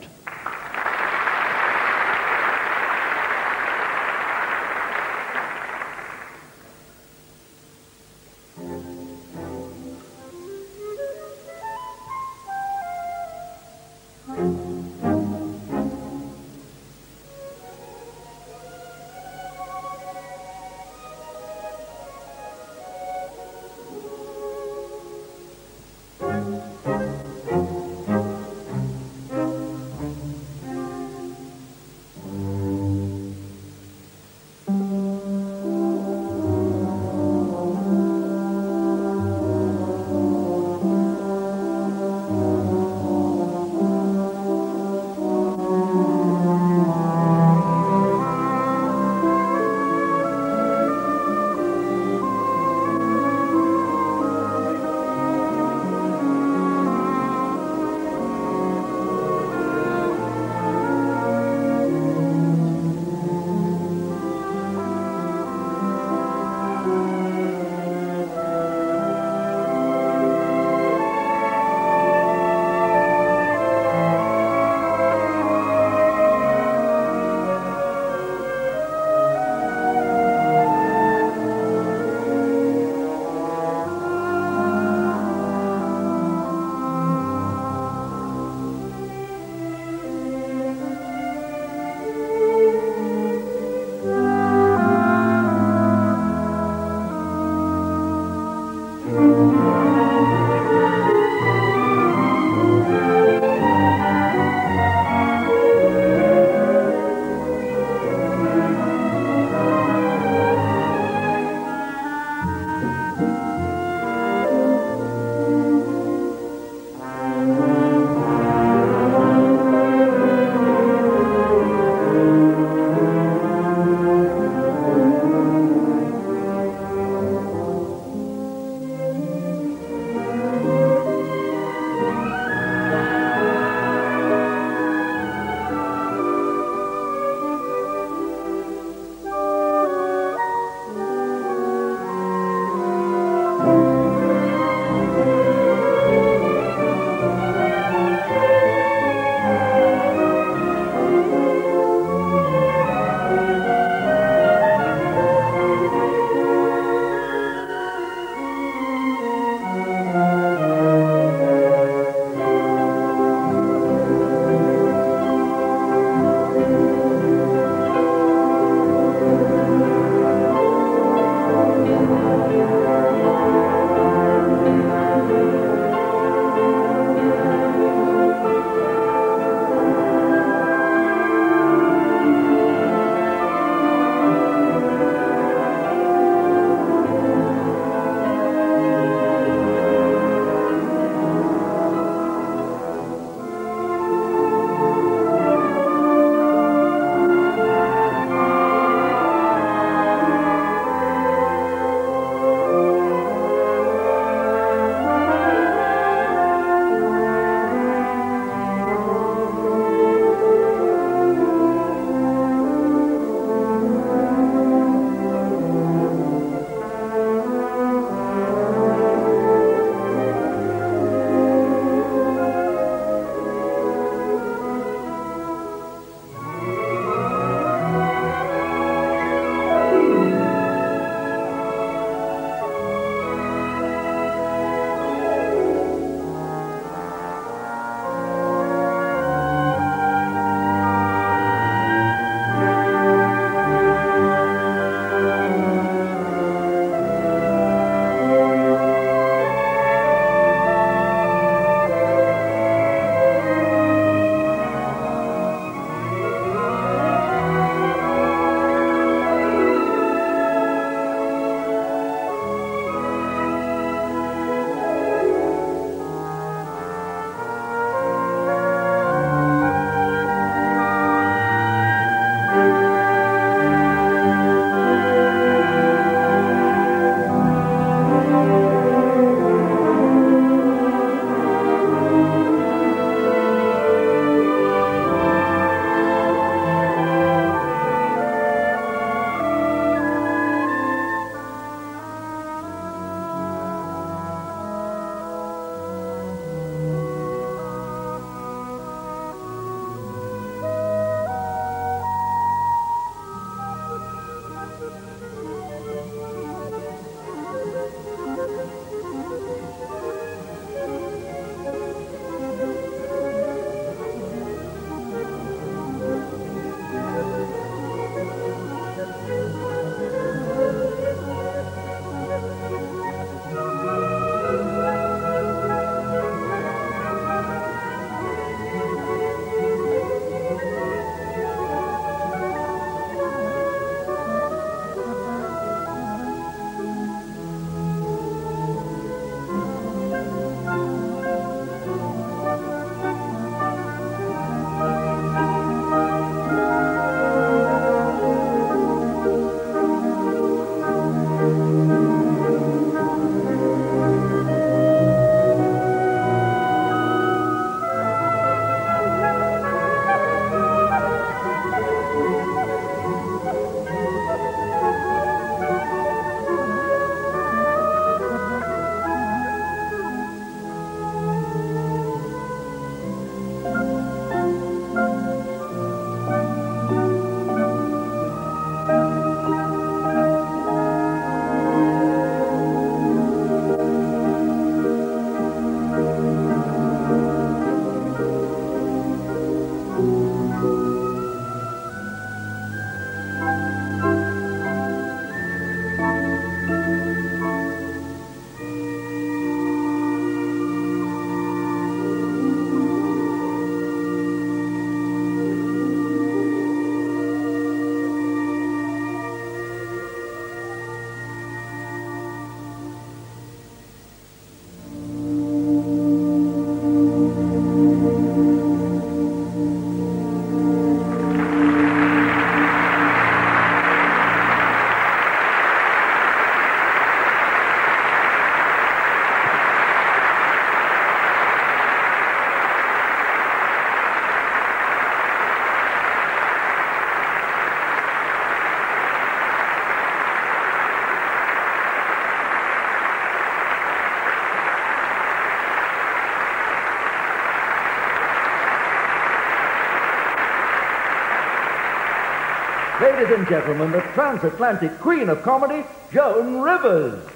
Ladies and gentlemen, the transatlantic queen of comedy, Joan Rivers.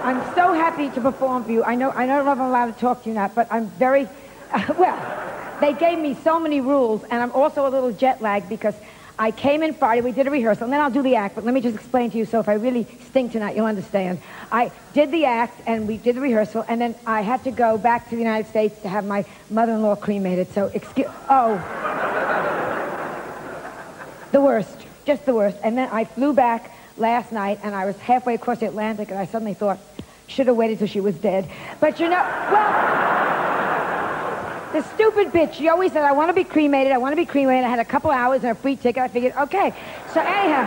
I'm so happy to perform for you. I don't know if I'm allowed to talk to you now, but I'm very, well, they gave me so many rules, and I'm also a little jet lagged because I came in Friday, we did a rehearsal, and then I'll do the act, but let me just explain to you, so if I really stink tonight, you'll understand. I did the act, and we did the rehearsal, and then I had to go back to the United States to have my mother-in-law cremated, so the worst, just the worst. And then I flew back last night, and I was halfway across the Atlantic, and I suddenly thought, should have waited till she was dead. But you know, well, the stupid bitch, she always said, I want to be cremated, I want to be cremated. I had a couple hours and a free ticket. I figured, okay. So anyhow,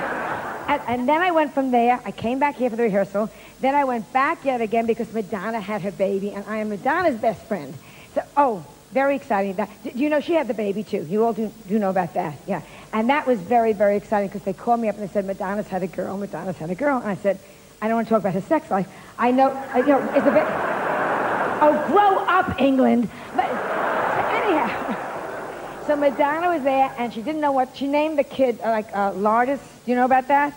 and then I went from there. I came back here for the rehearsal. Then I went back yet again because Madonna had her baby, and I am Madonna's best friend. So, very exciting. Do you know she had the baby, too? You all do know about that, yeah. And that was very, very exciting because they called me up and they said, Madonna's had a girl, Madonna's had a girl. And I said, I don't want to talk about her sex life. I know, it's a bit, grow up, England. But anyhow, so Madonna was there and she didn't know what, she named the kid, Lourdes. Do you know about that?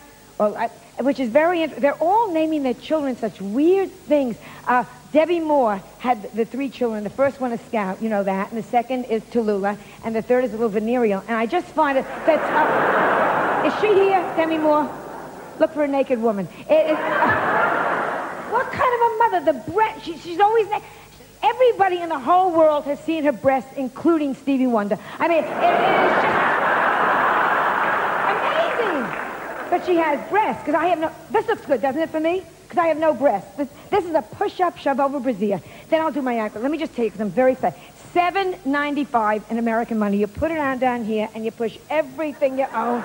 Which is very interesting. They're all naming their children such weird things. Debbie Moore had the 3 children. The first one is Scout, you know that, and the second is Tallulah, and the third is little Venereal. And I just find it that, is she here, Demi Moore? Look for a naked woman. What kind of a mother? The breast, she's always, everybody in the whole world has seen her breasts, including Stevie Wonder. I mean, it is just amazing. But she has breasts, because I have no, this looks good, doesn't it, for me? Because I have no breasts. This is a push-up, shove-over brassiere. Then I'll do my act. Let me just tell you, because I'm very excited. $7.95 in American money. You put it on down here, and you push everything you own.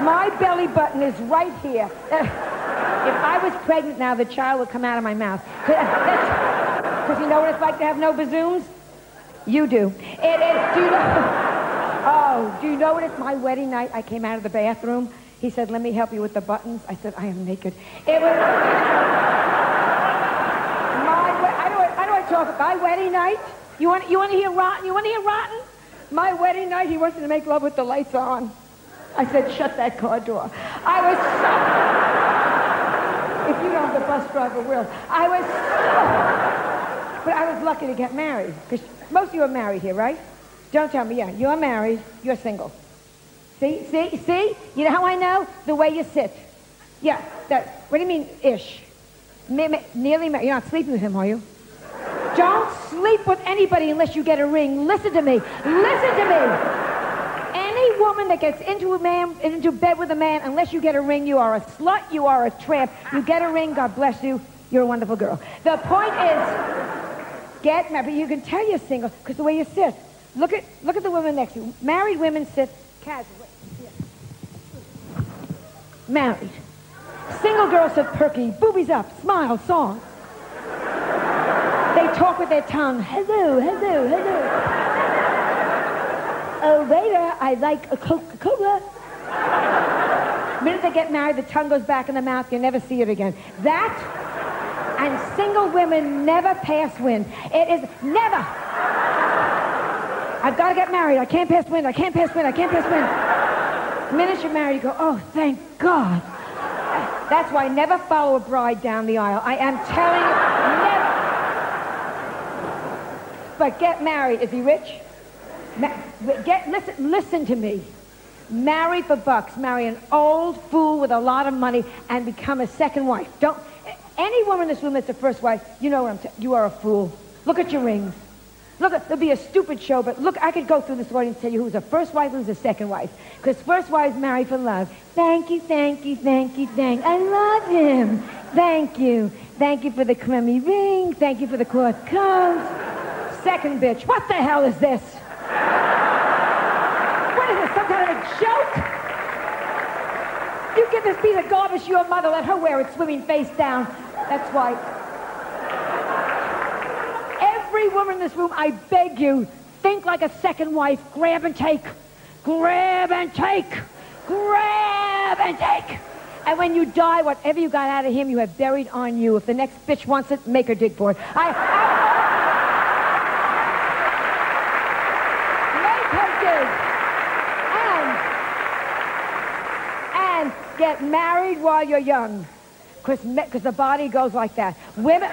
My belly button is right here. If I was pregnant now, the child would come out of my mouth. Because you know what it's like to have no bazooms? You do. It is, do you know? Do you know what it's my wedding night? I came out of the bathroom. He said, let me help you with the buttons. I said, I am naked. It was... I know I talk about my wedding night. You want to hear rotten? You want to hear rotten? My wedding night, he wanted to make love with the lights on. I said, shut that car door. I was so... If you don't, the bus driver will. I was so... But I was lucky to get married. Because most of you are married here, right? Don't tell me, yeah. You're married, you're single. See? You know how I know? The way you sit. Yeah, what do you mean, ish? Nearly married. You're not sleeping with him, are you? Don't sleep with anybody unless you get a ring. Listen to me. Listen to me. Any woman that gets into bed with a man, unless you get a ring, you are a slut, you are a tramp. You get a ring, God bless you, you're a wonderful girl. The point is, get married, but you can tell you're single because the way you sit. Look at the woman next to you. Married women sit casually. Married. Single girls sit perky, boobies up, smile, song. They talk with their tongue. Hello, hello, hello. Oh, waiter, I like a Coca-Cola. The minute they get married, the tongue goes back in the mouth. You never see it again. That and single women never pass wind. It is never. I've got to get married. I can't pass wind. I can't pass wind. I can't pass wind. The minute you're married, you go, oh, thank God. That's why never follow a bride down the aisle. I am telling you, never. But get married. Is he rich? Listen to me. Marry for bucks. Marry an old fool with a lot of money and become a second wife. Any woman in this room that's a first wife, you know what you are a fool. Look at your rings. Look, there'll be a stupid show, but look, I could go through this audience and tell you who's a first wife, who's a second wife. Because first wives marry for love. Thank you, thank you, thank you, thank you. I love him. Thank you. Thank you for the crummy ring. Thank you for the cloth coat. Second bitch, what the hell is this? What is this, some kind of a joke? You give this piece of garbage to your mother, let her wear it swimming face down. That's why. Every woman in this room, I beg you, think like a second wife. Grab and take. Grab and take. Grab and take. And when you die, whatever you got out of him, you have buried on you. If the next bitch wants it, make her dig for it. Make her dig. And get married while you're young. Because the body goes like that. Women,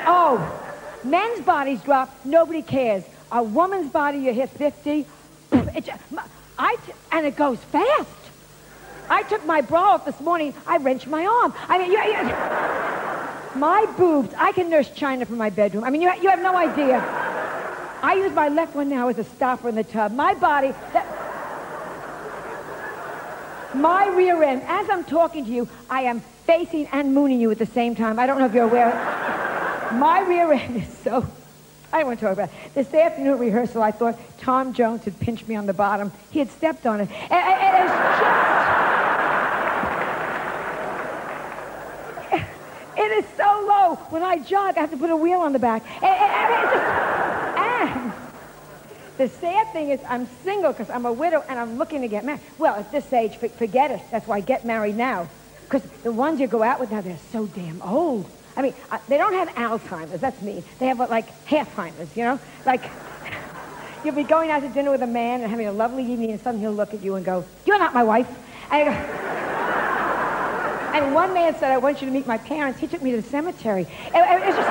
men's bodies drop, nobody cares. A woman's body, you hit 50, and it goes fast. I took my bra off this morning, I wrenched my arm. I mean, my boobs, I can nurse China from my bedroom. I mean, you have no idea. I use my left one now as a stopper in the tub. My body, my rear end, as I'm talking to you, I am facing and mooning you at the same time. I don't know if you're aware. My rear end is so... I don't want to talk about it. This afternoon at rehearsal, I thought Tom Jones had pinched me on the bottom. He had stepped on it. And it is so low. When I jog, I have to put a wheel on the back. And the sad thing is I'm single because I'm a widow and I'm looking to get married. Well, at this age, forget it. That's why I get married now. Because the ones you go out with now, they're so damn old. I mean, they don't have Alzheimer's, that's me. They have, like, half-timers, you know? Like, you'll be going out to dinner with a man and having a lovely evening, and suddenly he'll look at you and go, "You're not my wife." And one man said, "I want you to meet my parents." He took me to the cemetery. It's just...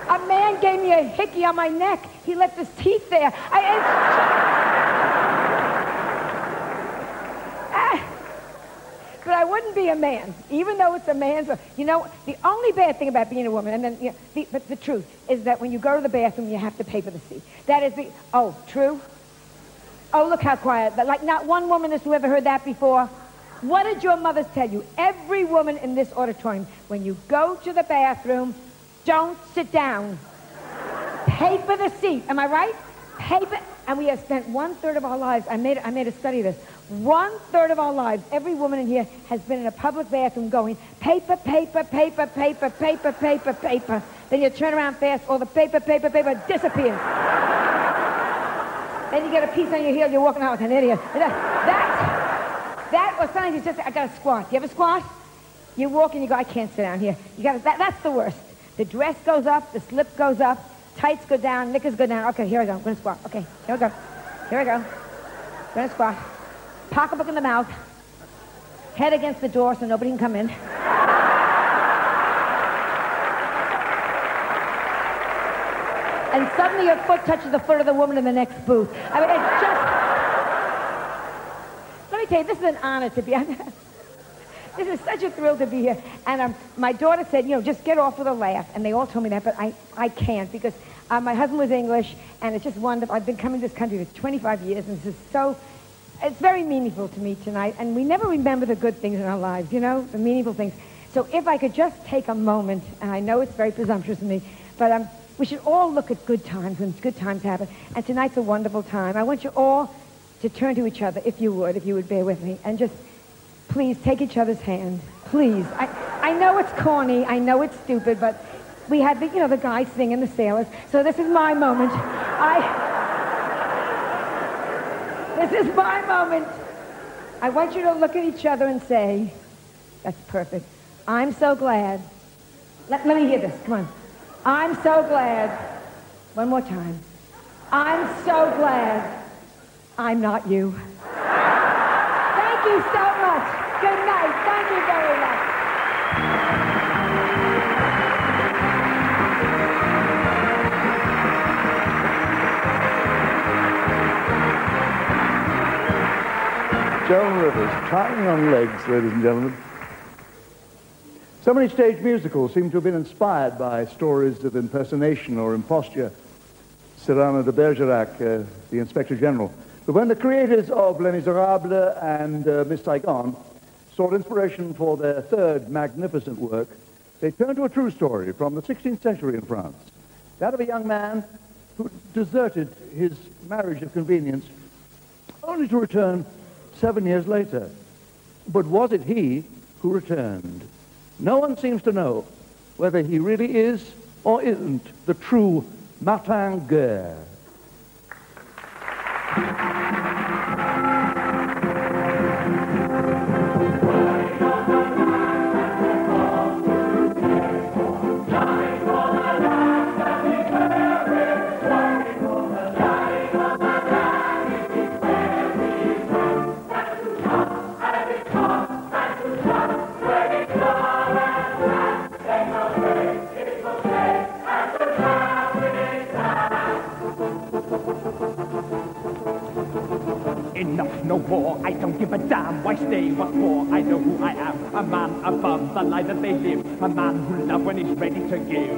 A man gave me a hickey on my neck. He left his teeth there. But I wouldn't be a man, even though it's a man's... You know, the only bad thing about being a woman, and then, you know, but the truth is that when you go to the bathroom, you have to pay for the seat. That is the... Oh, true? Oh, look how quiet. Like, not one woman has ever heard that before. What did your mothers tell you? Every woman in this auditorium, when you go to the bathroom, don't sit down. Pay for the seat. Am I right? Pay for... And we have spent 1/3 of our lives... I made a study of this. 1/3 of our lives, every woman in here has been in a public bathroom going, paper, paper, paper, paper, paper, paper, paper. Then you turn around fast, all the paper, paper, paper disappears. Then you get a piece on your heel, you're walking out with an idiot. That or sometimes you just say, "I got to squat." You ever squat? You walk and you go, "I can't sit down here." You got that's the worst. The dress goes up, the slip goes up, tights go down, knickers go down. Okay, here I go. I'm going to squat. Okay, here we go. Here we go. Going to squat. Pocketbook in the mouth. Head against the door so nobody can come in. And suddenly your foot touches the foot of the woman in the next booth. I mean, it's just... Let me tell you, this is an honor to be... This is such a thrill to be here. And my daughter said, you know, just get off with a laugh. And they all told me that, but I can't because my husband was English, and it's just wonderful. I've been coming to this country for 25 years, and this is so... It's very meaningful to me tonight, and we never remember the good things in our lives, you know, the meaningful things. So if I could just take a moment, and I know it's very presumptuous of me, but we should all look at good times when good times happen, and tonight's a wonderful time. I want you all to turn to each other, if you would bear with me, and just please take each other's hand, please. I know it's corny, I know it's stupid, but we had the, you know, the guys singing, the sailors, so this is my moment. This is my moment. I want you to look at each other and say, that's perfect. I'm so glad. Let me hear this. Come on. I'm so glad. One more time. I'm so glad I'm not you. Thank you so much. Good night. Thank you very much. Joan Rivers, Tying on Legs, ladies and gentlemen. So many stage musicals seem to have been inspired by stories of impersonation or imposture. Cyrano de Bergerac, the Inspector General. But when the creators of Les Miserables and Miss Saigon sought inspiration for their third magnificent work, they turned to a true story from the 16th century in France. That of a young man who deserted his marriage of convenience only to return 7 years later. But was it he who returned? No one seems to know whether he really is or isn't the true Martin Guerre. Enough, no more. I don't give a damn. Why stay? What for? I know who I am. A man above the life that they live. A man who loves when he's ready to give.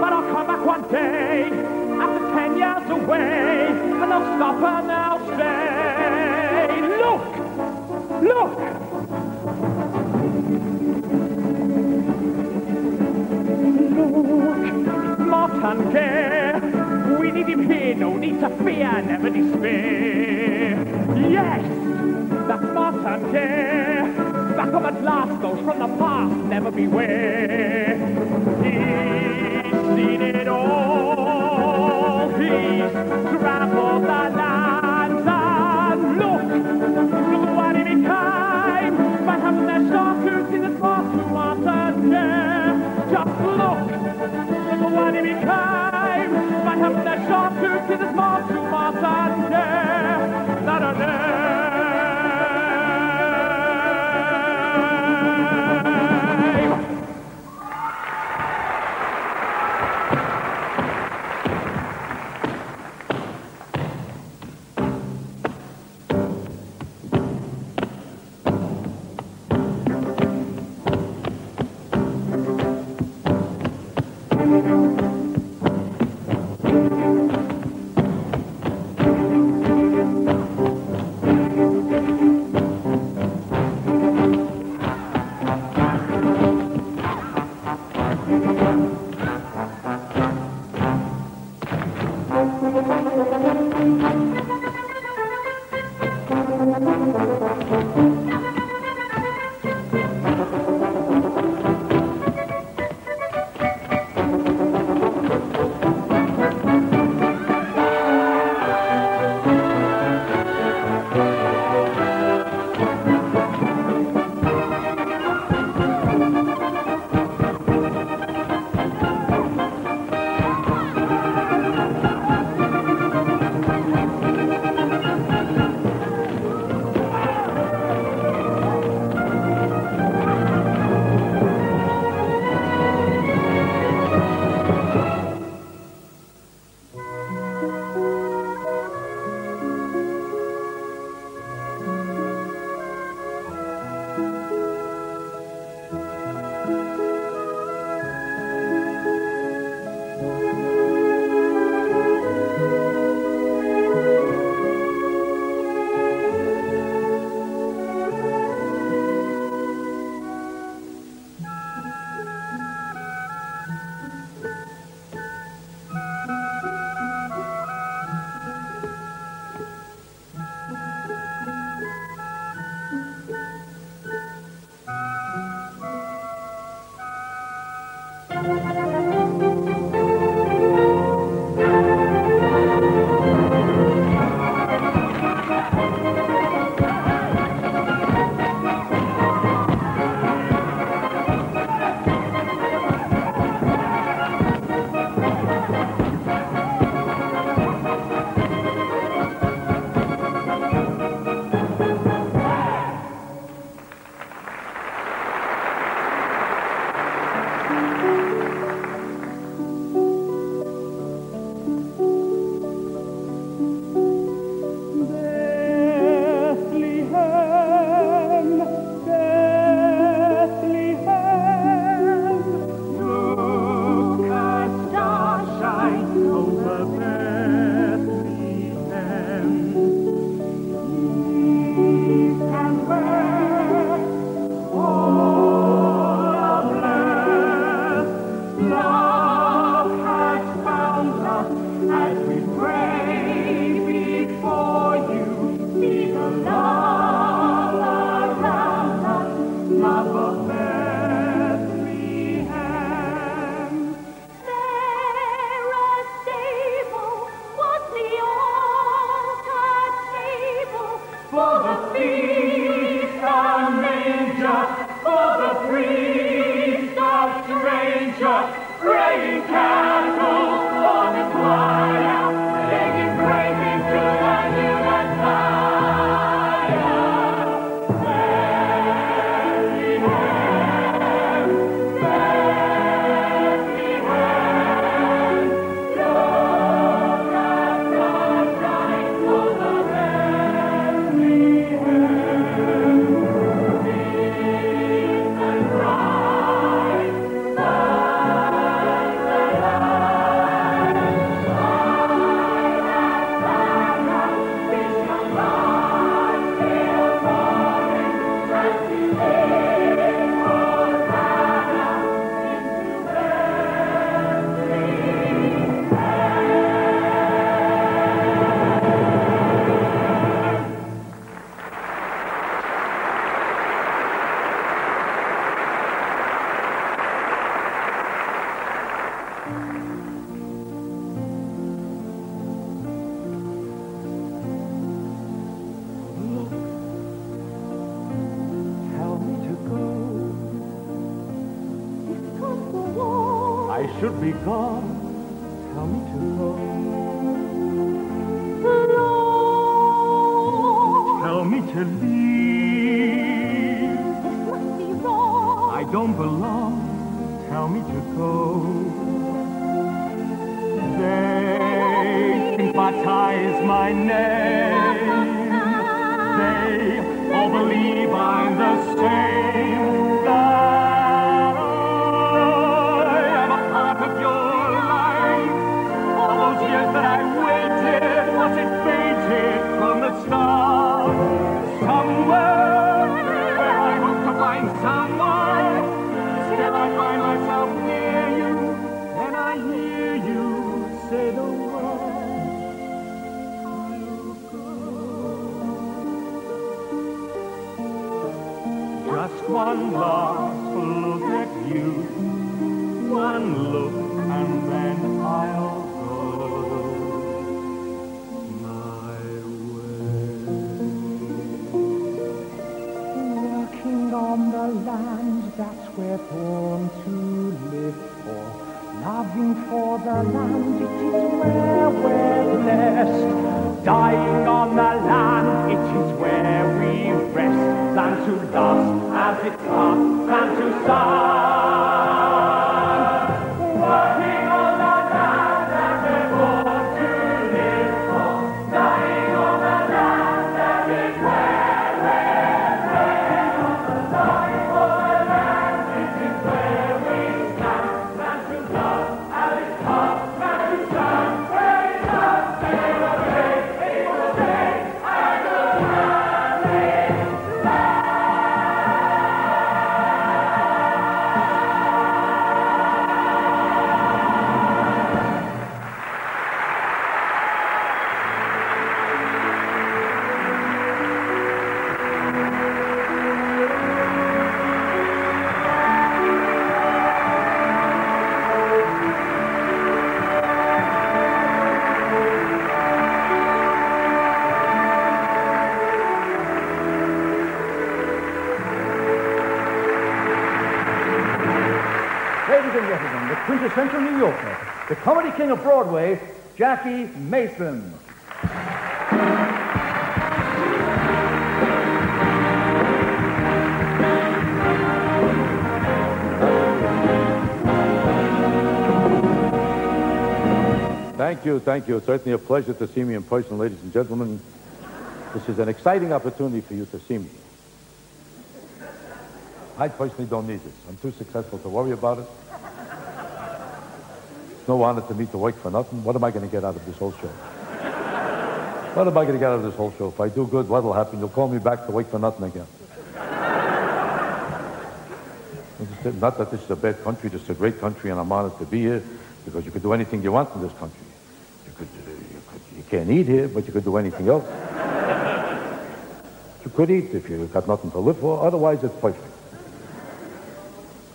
But I'll come back one day, after 10 years away, and I'll stop and I'll say, look! Look! Look! Martin Gay! We need him here, no need to fear, never despair. Yes! That's Martin Gay! Back up at last, those from the past, never beware. He's seen it all. He's traveled the lands and look what he became. By having their chartreuse in the spot to Martin Gay. Just look what he became. By having their chartreuse in the spot to Martin Gay. La-da-da. should be gone, tell me to go. Tell me to leave. This must be wrong. I don't belong, tell me to go. They think my tie is my name. They all believe I'm the same. That I am a part of your life. All those years that I waited, was it fated from the start? Somewhere where I hope to find someone, still I find myself near you, and I hear you say the word. Just one last look at you, one look, and then I'll go my way. Working on the land that we're born to live for, loving for the land, it is where we're blessed. Dying on the land, it is where we rest. Than to dust as it's up, than to sun. Working on the land that we're born to live for, dying on the land that is where we're blessed. Dying for the land, it is where we stand. Than to dust as it's up, than to sun. Praise us, sail away, people say, and the land is Ladies and gentlemen, the quintessential New Yorker, the comedy king of Broadway, Jackie Mason. Thank you, thank you. It's certainly a pleasure to see me in person, ladies and gentlemen. This is an exciting opportunity for you to see me. I personally don't need this. I'm too successful to worry about it. It's no honor to me to work for nothing. What am I going to get out of this whole show? What am I going to get out of this whole show? If I do good, what'll happen? You'll call me back to work for nothing again. Not that this is a bad country. This is a great country, and I'm honored to be here because you could do anything you want in this country. You can't eat here, but you could do anything else. You could eat if you've got nothing to live for. Otherwise, it's perfect.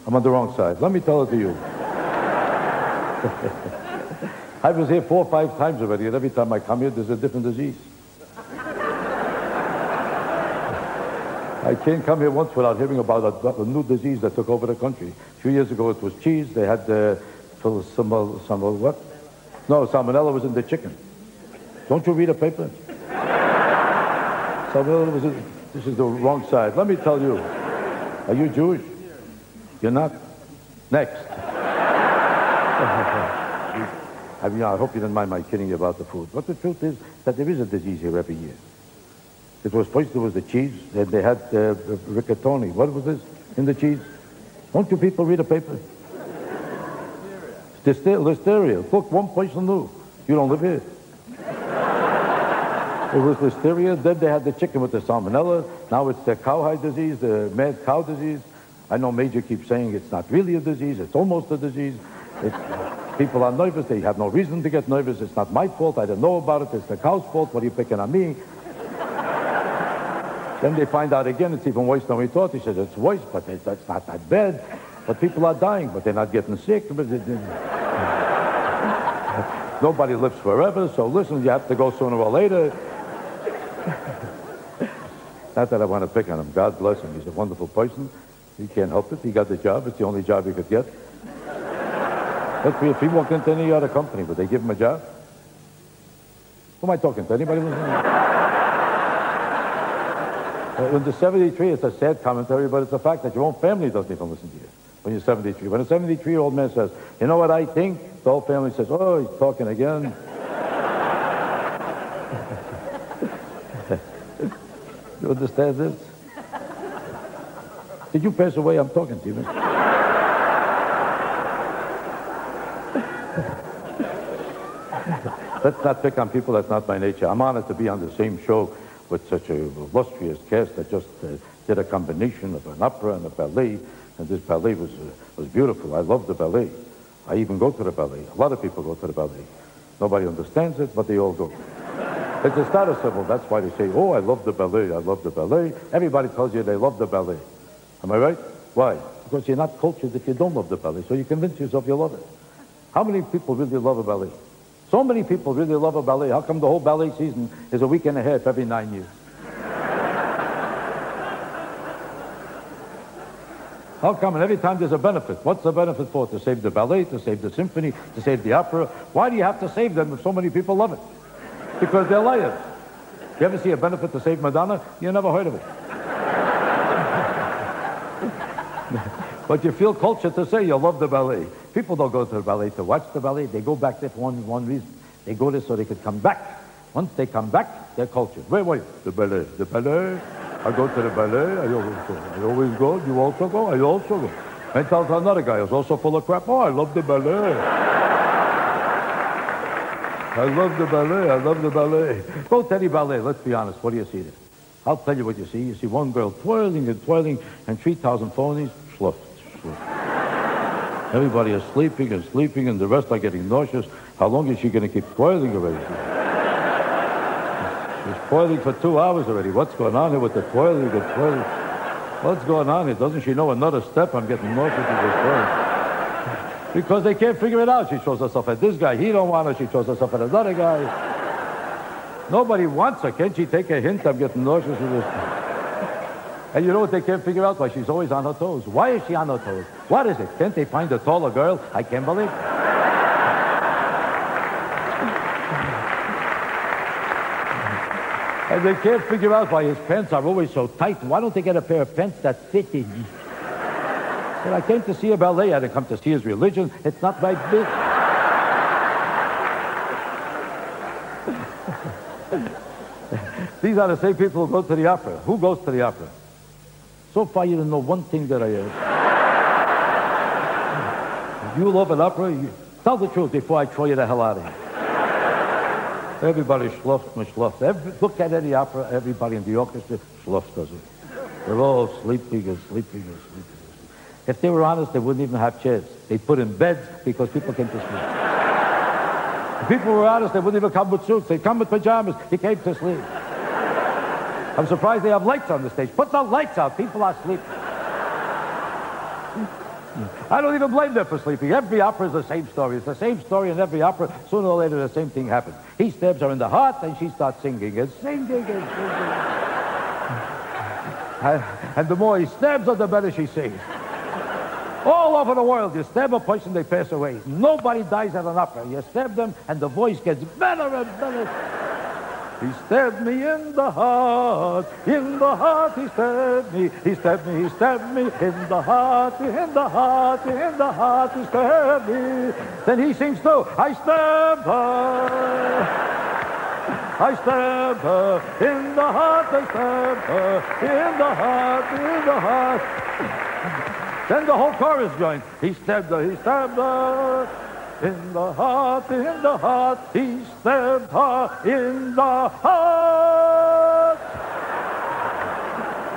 I'm on the wrong side. Let me tell it to you. I was here 4 or 5 times already, and every time I come here, there's a different disease. I can't come here once without hearing about a new disease that took over the country. A few years ago, it was cheese. They had what? No, salmonella was in the chicken. Don't you read a paper? Salmonella was in... This is the wrong side. Let me tell you. Are you Jewish? You're not? Next. I hope you didn't mind my kidding you about the food. But the truth is that there is a disease here every year. It was first there was the cheese, then they had rigatoni. What was this in the cheese? Don't you people read a paper? Listeria. Look, one person knew. You don't live here. It was listeria. Then they had the chicken with the salmonella. Now it's the cowhide disease, the mad cow disease. I know Major keeps saying it's not really a disease. It's almost a disease. People are nervous. They have no reason to get nervous. It's not my fault. I don't know about it. It's the cow's fault. What are you picking on me? Then they find out again it's even worse than we thought. He says it's worse, but it's not that bad. But people are dying, but they're not getting sick. Nobody lives forever, so listen, you have to go sooner or later. Not that I want to pick on him. God bless him. He's a wonderful person. He can't help it. He got the job. It's the only job he could get. Let's be, if he walked into any other company, would they give him a job? Who am I talking to? Anybody listening? When the 73, it's a sad commentary, but it's a fact that your own family doesn't even listen to you when you're 73. When a 73-year-old man says, you know what I think? The whole family says, oh, he's talking again. You understand this? Did you pass away? I'm talking to you, man. Let's not pick on people. That's not my nature. I'm honored to be on the same show with such a illustrious cast that just did a combination of an opera and a ballet. And this ballet was beautiful. I love the ballet. I even go to the ballet. A lot of people go to the ballet. Nobody understands it, but they all go. It's a status symbol. That's why they say, oh, I love the ballet. I love the ballet. Everybody tells you they love the ballet. Am I right? Why? Because you're not cultured if you don't love the ballet. So you convince yourself you love it. How many people really love a ballet? So many people really love a ballet. How come the whole ballet season is a week and a half every 9 years? How come? And every time there's a benefit. What's the benefit for? To save the ballet, to save the symphony, to save the opera. Why do you have to save them if so many people love it? Because they're liars. You ever see a benefit to save Madonna? You never heard of it. But you feel cultured to say you love the ballet. People don't go to the ballet to watch the ballet. They go back there for one reason. They go there so they could come back. Once they come back, they're cultured. Wait. The ballet. The ballet. I go to the ballet. I always go. You also go? I also go. And tells another guy who's also full of crap. Oh, I love the ballet. I love the ballet. I love the ballet. Go to any ballet. Let's be honest. What do you see there? I'll tell you what you see. You see one girl twirling and twirling and 3,000 phonies. Slough. Everybody is sleeping and sleeping, and the rest are getting nauseous. How long is she going to keep twirling already? She's twirling for 2 hours already. What's going on here with the twirling and twirling? What's going on here? Doesn't she know another step? I'm getting nauseous with this twirling. Because they can't figure it out. She shows herself at this guy. He don't want her. She shows herself at another guy. Nobody wants her. Can't she take a hint? I'm getting nauseous with this. And you know what they can't figure out? Why she's always on her toes. Why is she on her toes? What is it? Can't they find a taller girl? I can't believe it. And they can't figure out why his pants are always so tight. Why don't they get a pair of pants that fit him? Well, I came to see a ballet. I didn't come to see his religion. It's not my business. These are the same people who go to the opera. Who goes to the opera? So far, you don't know one thing that I ask. You love an opera? Tell the truth before I throw you the hell out of here. Everybody schluffs. Look at any opera, everybody in the orchestra schluffs, does it? They're all sleeping and sleeping and sleeping. If they were honest, they wouldn't even have chairs. They'd put in beds because people came to sleep. If people were honest, they wouldn't even come with suits. They'd come with pajamas. They came to sleep. I'm surprised they have lights on the stage. Put the lights out. People are sleeping. I don't even blame them for sleeping. Every opera is the same story. It's the same story in every opera. Sooner or later, the same thing happens. He stabs her in the heart, and she starts singing and singing and singing. And the more he stabs her, the better she sings. All over the world, you stab a person, they pass away. Nobody dies at an opera. You stab them, and the voice gets better and better. He stabbed me in the heart, he stabbed me. He stabbed me in the heart, in the heart, in the heart, he stabbed me. Then he sings too, I stabbed her. I stabbed her in the heart, I stabbed her in the heart, in the heart. Then the whole chorus joins. He stabbed her, in the heart, he stabbed her in the heart.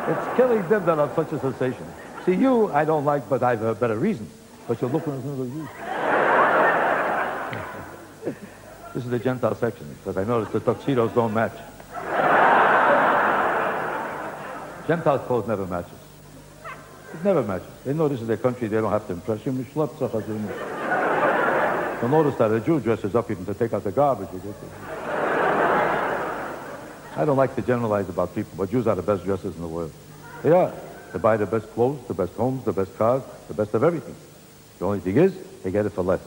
It's killing them that have such a sensation. See, you, I don't like, but I have better reasons. But you're looking at you. This is the Gentile section, because I noticed the tuxedos don't match. Gentile clothes never matches. It never matches. They know this is their country. They don't have to impress you. You'll notice that a Jew dresses up even to take out the garbage. I don't like to generalize about people, but Jews are the best dressers in the world. They are. They buy the best clothes, the best homes, the best cars, the best of everything. The only thing is, they get it for less.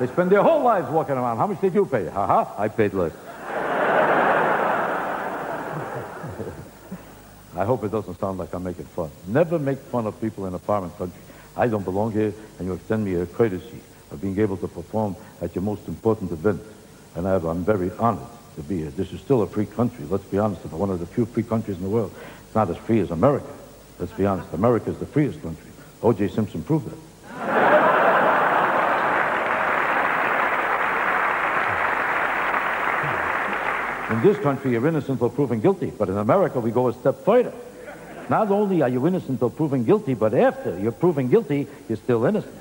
They spend their whole lives walking around. How much did you pay? I paid less. I hope it doesn't sound like I'm making fun. Never make fun of people in a foreign country. I don't belong here, and you extend me a courtesy of being able to perform at your most important event. And I'm very honored to be here. This is still a free country. Let's be honest, it's one of the few free countries in the world. It's not as free as America. Let's be honest, America is the freest country. O.J. Simpson proved that. In this country, you're innocent until proven guilty, but in America, we go a step further. Not only are you innocent until proven guilty, but after you're proven guilty, you're still innocent.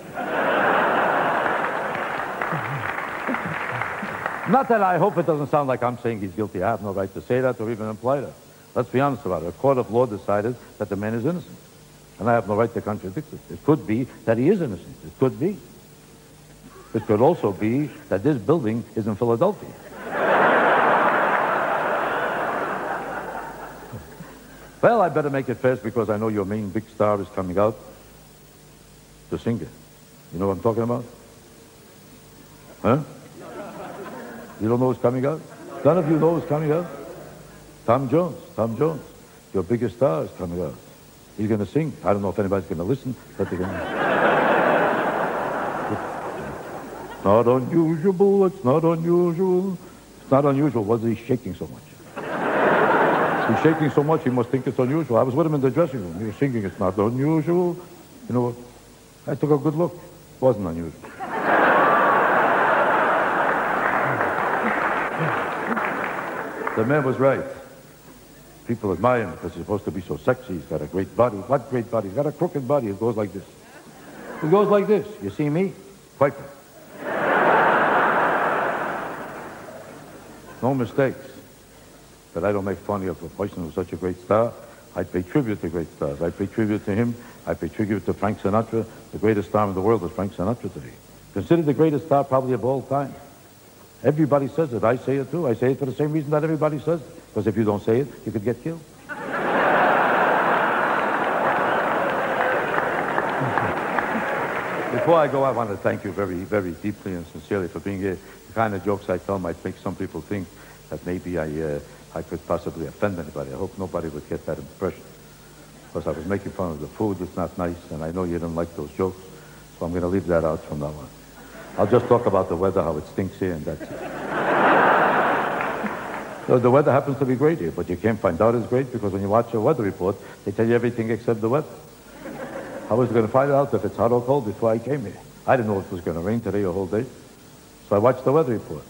Not that I hope it doesn't sound like I'm saying he's guilty. I have no right to say that or even imply that. Let's be honest about it. A court of law decided that the man is innocent, and I have no right to contradict it. It could be that he is innocent. It could be. It could also be that this building is in Philadelphia. Well, I better make it fast because I know your main big star is coming out. The singer. You know what I'm talking about? Huh? You don't know who's coming out? None of you know who's coming out? Tom Jones. Tom Jones. Your biggest star is coming out. He's going to sing. I don't know if anybody's going to listen, but they're going to... It's not unusual. It's not unusual. It's not unusual. Why is he shaking so much? He's shaking so much, he must think it's unusual. I was with him in the dressing room. He was singing, it's not unusual. You know what? I took a good look. It wasn't unusual. The man was right. People admire him because he's supposed to be so sexy. He's got a great body. What great body? He's got a crooked body. It goes like this. It goes like this. You see me? Piper. No mistakes. But I don't make fun of a person who's such a great star. I pay tribute to great stars. I pay tribute to him. I pay tribute to Frank Sinatra. The greatest star in the world is Frank Sinatra today. Considered the greatest star probably of all time. Everybody says it. I say it too. I say it for the same reason that everybody says it. Because if you don't say it, you could get killed. Before I go, I want to thank you very, very deeply and sincerely for being here. The kind of jokes I tell might make some people think that maybe I could possibly offend anybody. I hope nobody would get that impression. Because I was making fun of the food. It's not nice, and I know you didn't like those jokes. So I'm going to leave that out from now on. I'll just talk about the weather, how it stinks here, and that's it. So the weather happens to be great here, but you can't find out it's great because when you watch a weather report, they tell you everything except the weather. I was going to find out if it's hot or cold before I came here. I didn't know if it was going to rain today or whole day. So I watched the weather report.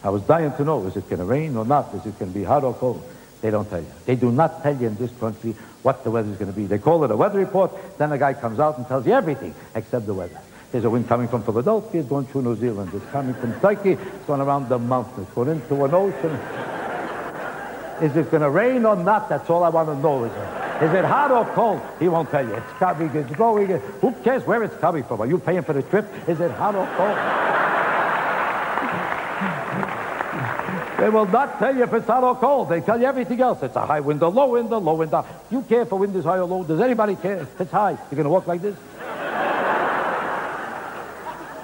I was dying to know, is it going to rain or not? Is it going to be hot or cold? They don't tell you. They do not tell you in this country what the weather is going to be. They call it a weather report, then a guy comes out and tells you everything except the weather. There's a wind coming from Philadelphia, it's going through New Zealand. It's coming from Turkey, it's going around the mountains, it's going into an ocean. Is it going to rain or not? That's all I want to know. Is it hot or cold? He won't tell you. It's coming, it's going. Who cares where it's coming from? Are you paying for the trip? Is it hot or cold? They will not tell you if it's hot or cold. They tell you everything else. It's a high wind, a low wind, a low wind. You care if a wind is high or low? Does anybody care? It's high. You're going to walk like this?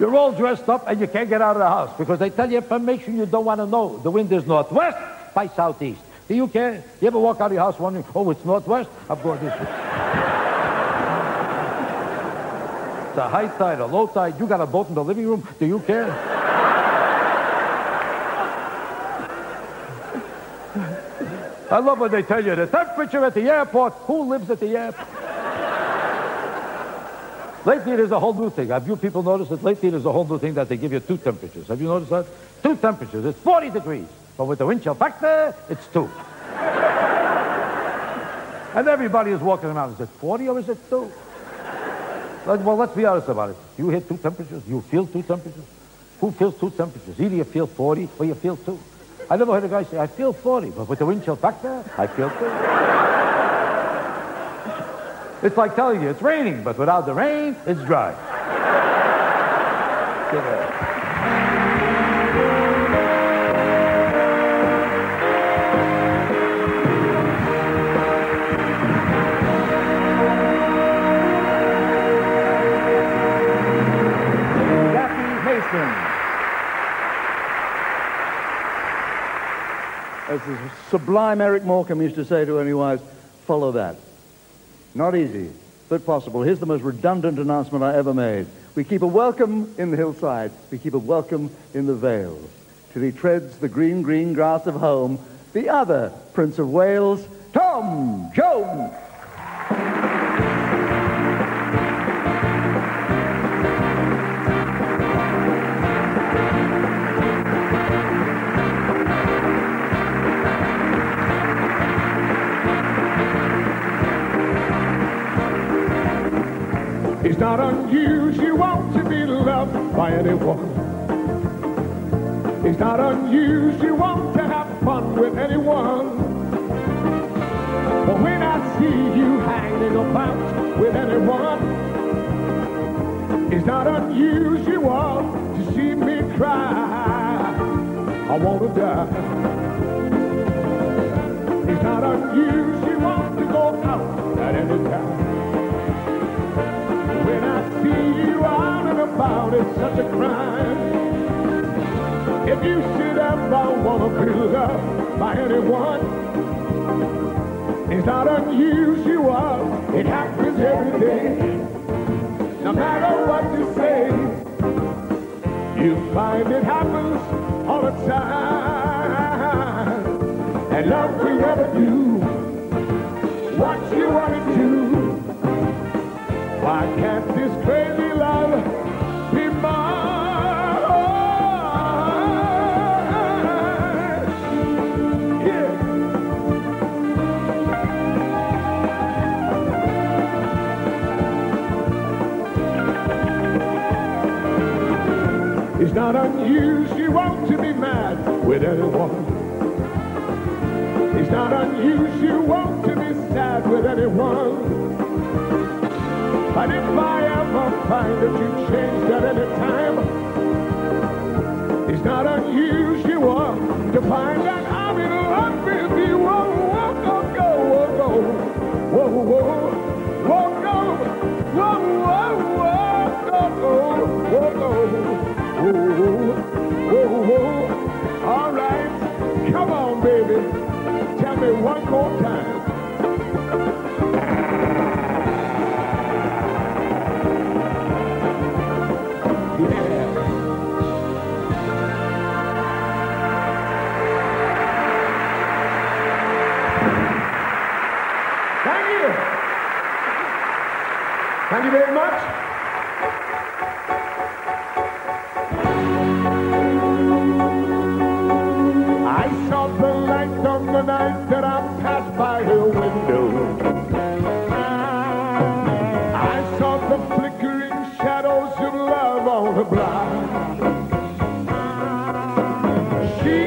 You're all dressed up and you can't get out of the house because they tell you information you don't want to know. The wind is northwest by southeast. Do you care? You ever walk out of your house wondering, oh, it's northwest? I'm going this way. It's a high tide, a low tide. You got a boat in the living room. Do you care? I love when they tell you the temperature at the airport. Who lives at the airport? Lately, there's a whole new thing. Have you people noticed that lately there's a whole new thing that they give you two temperatures? Have you noticed that? Two temperatures. It's 40 degrees. But with the wind chill factor, it's 2. And everybody is walking around. Is it 40 or is it 2? Well, let's be honest about it. You hit two temperatures? You feel two temperatures? Who feels two temperatures? Either you feel 40 or you feel 2. I never heard a guy say, I feel 40, but with the wind chill factor, I feel 2. It's like telling you it's raining, but without the rain, it's dry. Jackie Mason. As the sublime Eric Morecambe used to say to any wives, follow that. Not easy, but possible. Here's the most redundant announcement I ever made. We keep a welcome in the hillside. We keep a welcome in the vales. Till he treads the green, green grass of home, the other Prince of Wales, Tom Jones. It's not unusual to be loved by anyone. It's not unusual to have fun with anyone. But when I see you hanging about with anyone, it's not unusual to see me cry. I want to die. It's not unusual to go out at any time. When I see you out and about, it's such a crime. If you should ever want to be loved by anyone, it's not unusual. It happens every day. No matter what you say, you find it happens all the time. And love will never do what you want to do. Why can't this crazy love be mine? Yeah. It's not unusual to be mad with anyone. It's not unusual to be sad with anyone. But if I ever find that you changed at any time, it's not unusual to find that I'm in love with you. Whoa, whoa, go, go, whoa, go. Whoa, whoa, whoa, go. Whoa, whoa, whoa, go, go. Whoa, go. Whoa, whoa, whoa. All right, come on, baby. Tell me one more time. Thank you very much. I saw the light on the night that I passed by her window. I saw the flickering shadows of love on her blind. She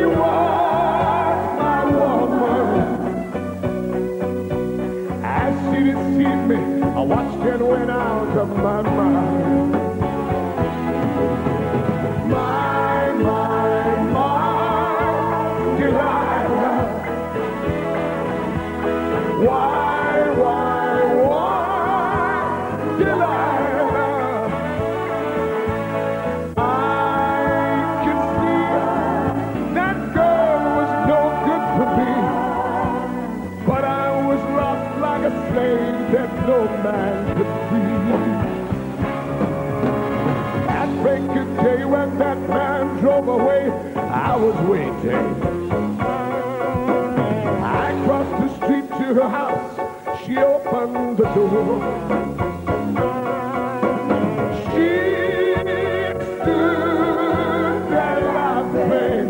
was my woman. As she deceived me, I watched and went out of my mind. My Delilah. Why, Delilah? I could see that girl was no good for me, but I was lost like a slave that no man could free. At break of day when that man drove away, I was waiting. I crossed the street to her house, she opened the door. She stood there laughing.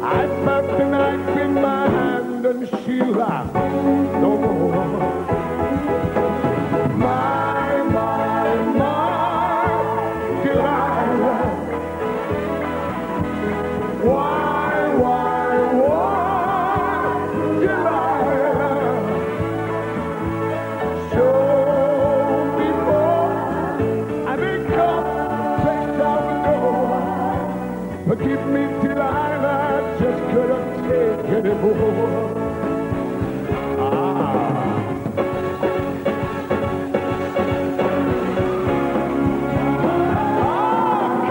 I felt the knife in my hand and she laughed no more. Forgive me, Delilah, I just couldn't take anymore.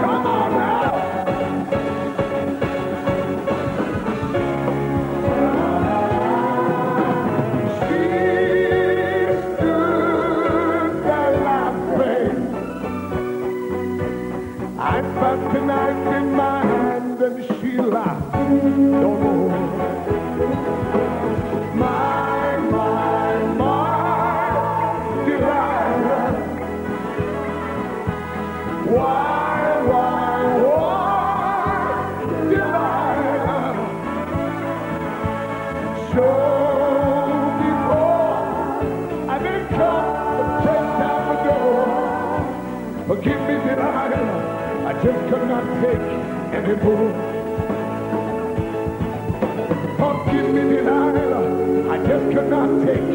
Come on now. I felt the knife in my hand and she laughed no more. My Delilah. Why, Delilah? So before I didn't come to break down the door. Forgive me, Delilah, I just could not take anymore. Forgive me, Delilah, I just could not take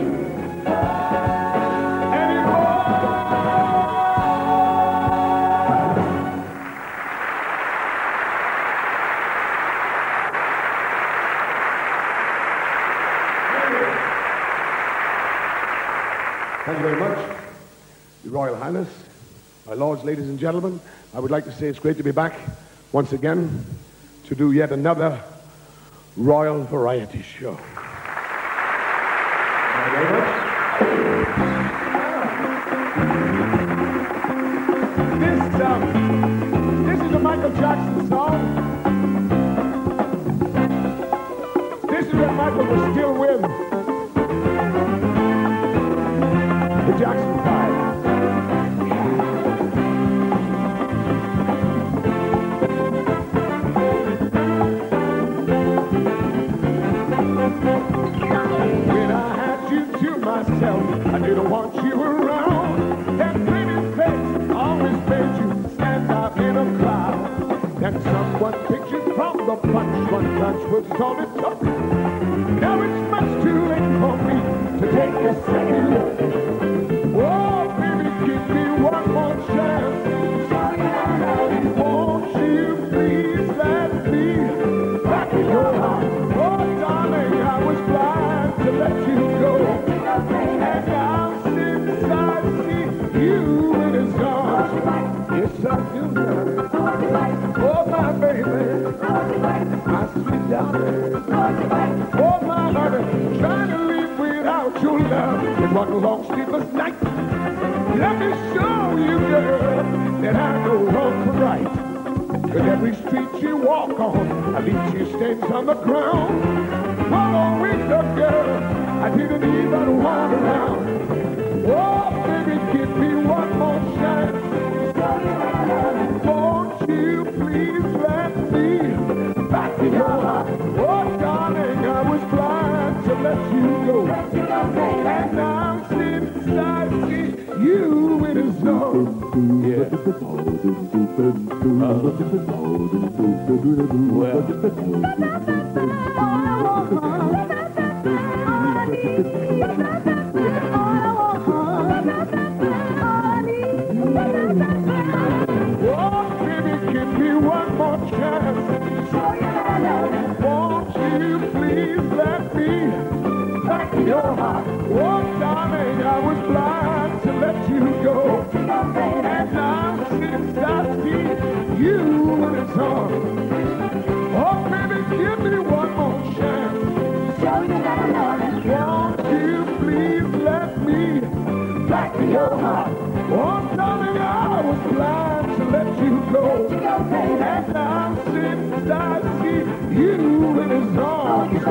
anymore. Thank you very much, Your Royal Highness, my lords, ladies and gentlemen. I would like to say it's great to be back once again to do yet another Royal Variety Show. Thank you very much. This is a Michael Jackson song. This is when Michael was still with the Jackson 5. When I had you to myself, I didn't want you around. That pretty face always made you stand out in a crowd. Then someone picked you from the bunch. One touch was all it took. Now it's much too late for me to take a second look. Oh, baby, give me one more chance. Won't you please let me back in your heart? Oh, darling, I was blind to let you go. And now since I see you in his arms, yes, I do love it. Oh, my baby, my sweet darling. Oh, my honey, trying to live without your love in one long sleepless night. Let me show you, girl, that I know wrong from right. With every street you walk on, I leave you stains on the ground. For a week, girl, I didn't even walk around. Oh, baby, give me one more chance. Won't you please let me back in your heart? Oh, darling, I was blind to let you go. And now since I see you in his arms, yeah. Oh, baby, give me one more chance. Won't you please let me back in your heart? Oh, darling, I was blind to let you go. And now since I see you in his arms, oh, baby, give me one more chance. Won't you please let me back in your heart? Oh, darling, I was blind to let you go. And now since I see you in his arms,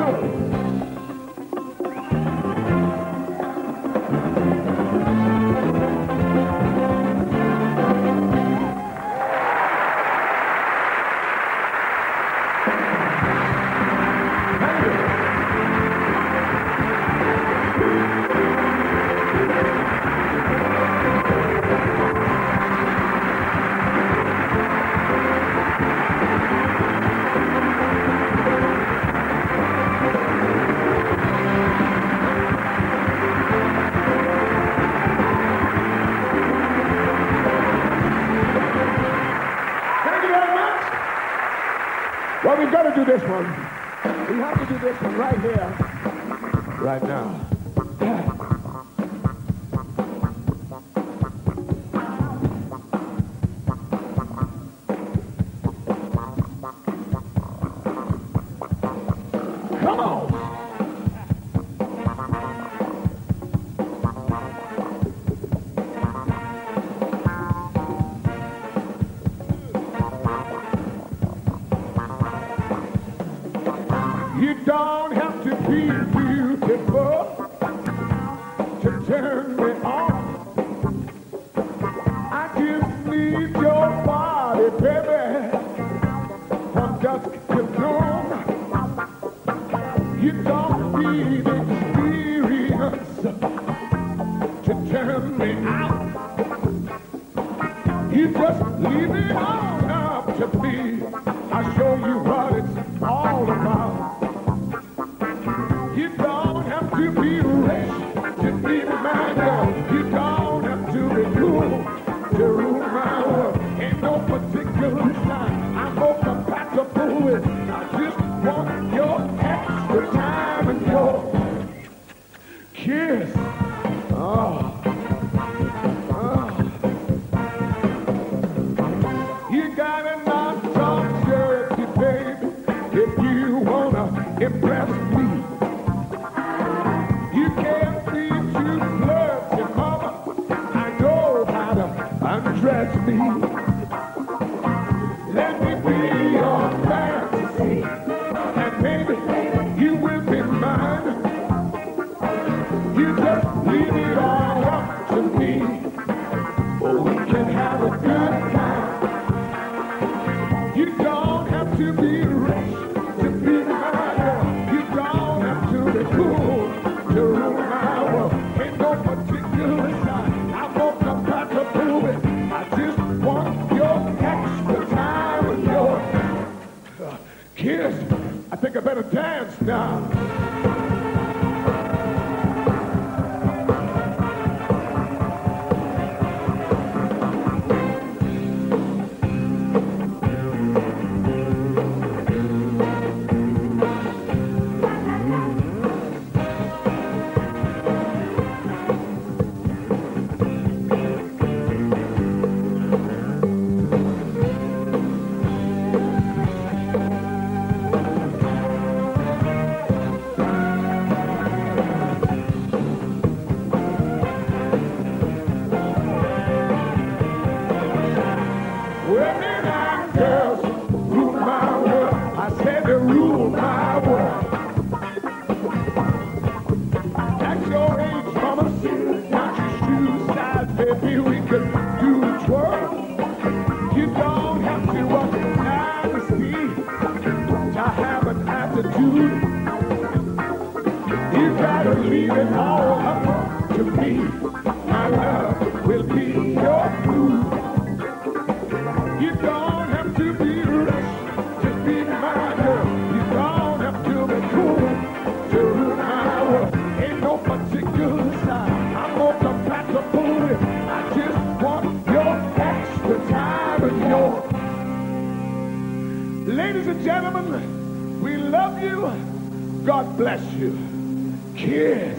well, we've got to do this one. We have to do this one right here, right now. Come on. dusk till dawn. You don't need experience to turn me out. You just leave it all up to me. I'll show you what it's all about. You don't have to be rich to be my girl. You don't have to be cool to rule my world. Ain't no particular sign I'm more compatible with. I just want your extra time and your kiss. Oh. You gotta not talk dirty, baby, if you wanna impress me. You can't be too flirty, mama. I know how to undress me. Let me be your fantasy, and maybe you will be mine. You just leave it all up to me, or we can have a good time. You don't have to be rich to be my girl. You don't have to be cool to rule my world. Ain't no particular sign I'm more compatible with. I just want your extra time and your kiss. I think I better dance now. Ladies and gentlemen, we love you. God bless you. Kiss.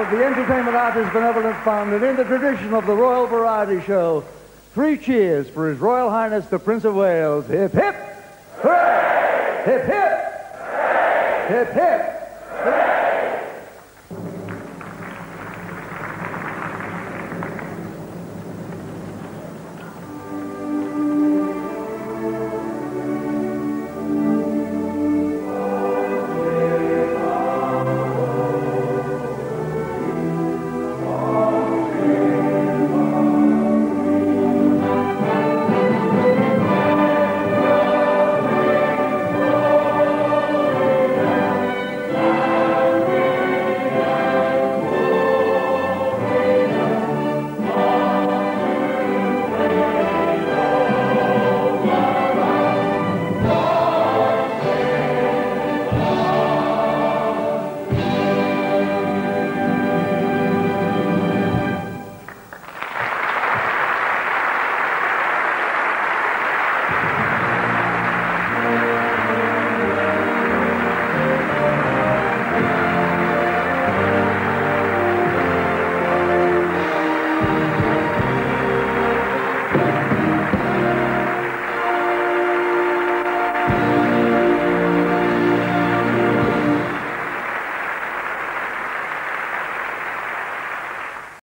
of the Entertainment Artists Benevolent Fund, and in the tradition of the Royal Variety Show, 3 cheers for His Royal Highness the Prince of Wales. Hip, hip! Hooray! Hip, hip! Hooray! Hip, hip! Hooray!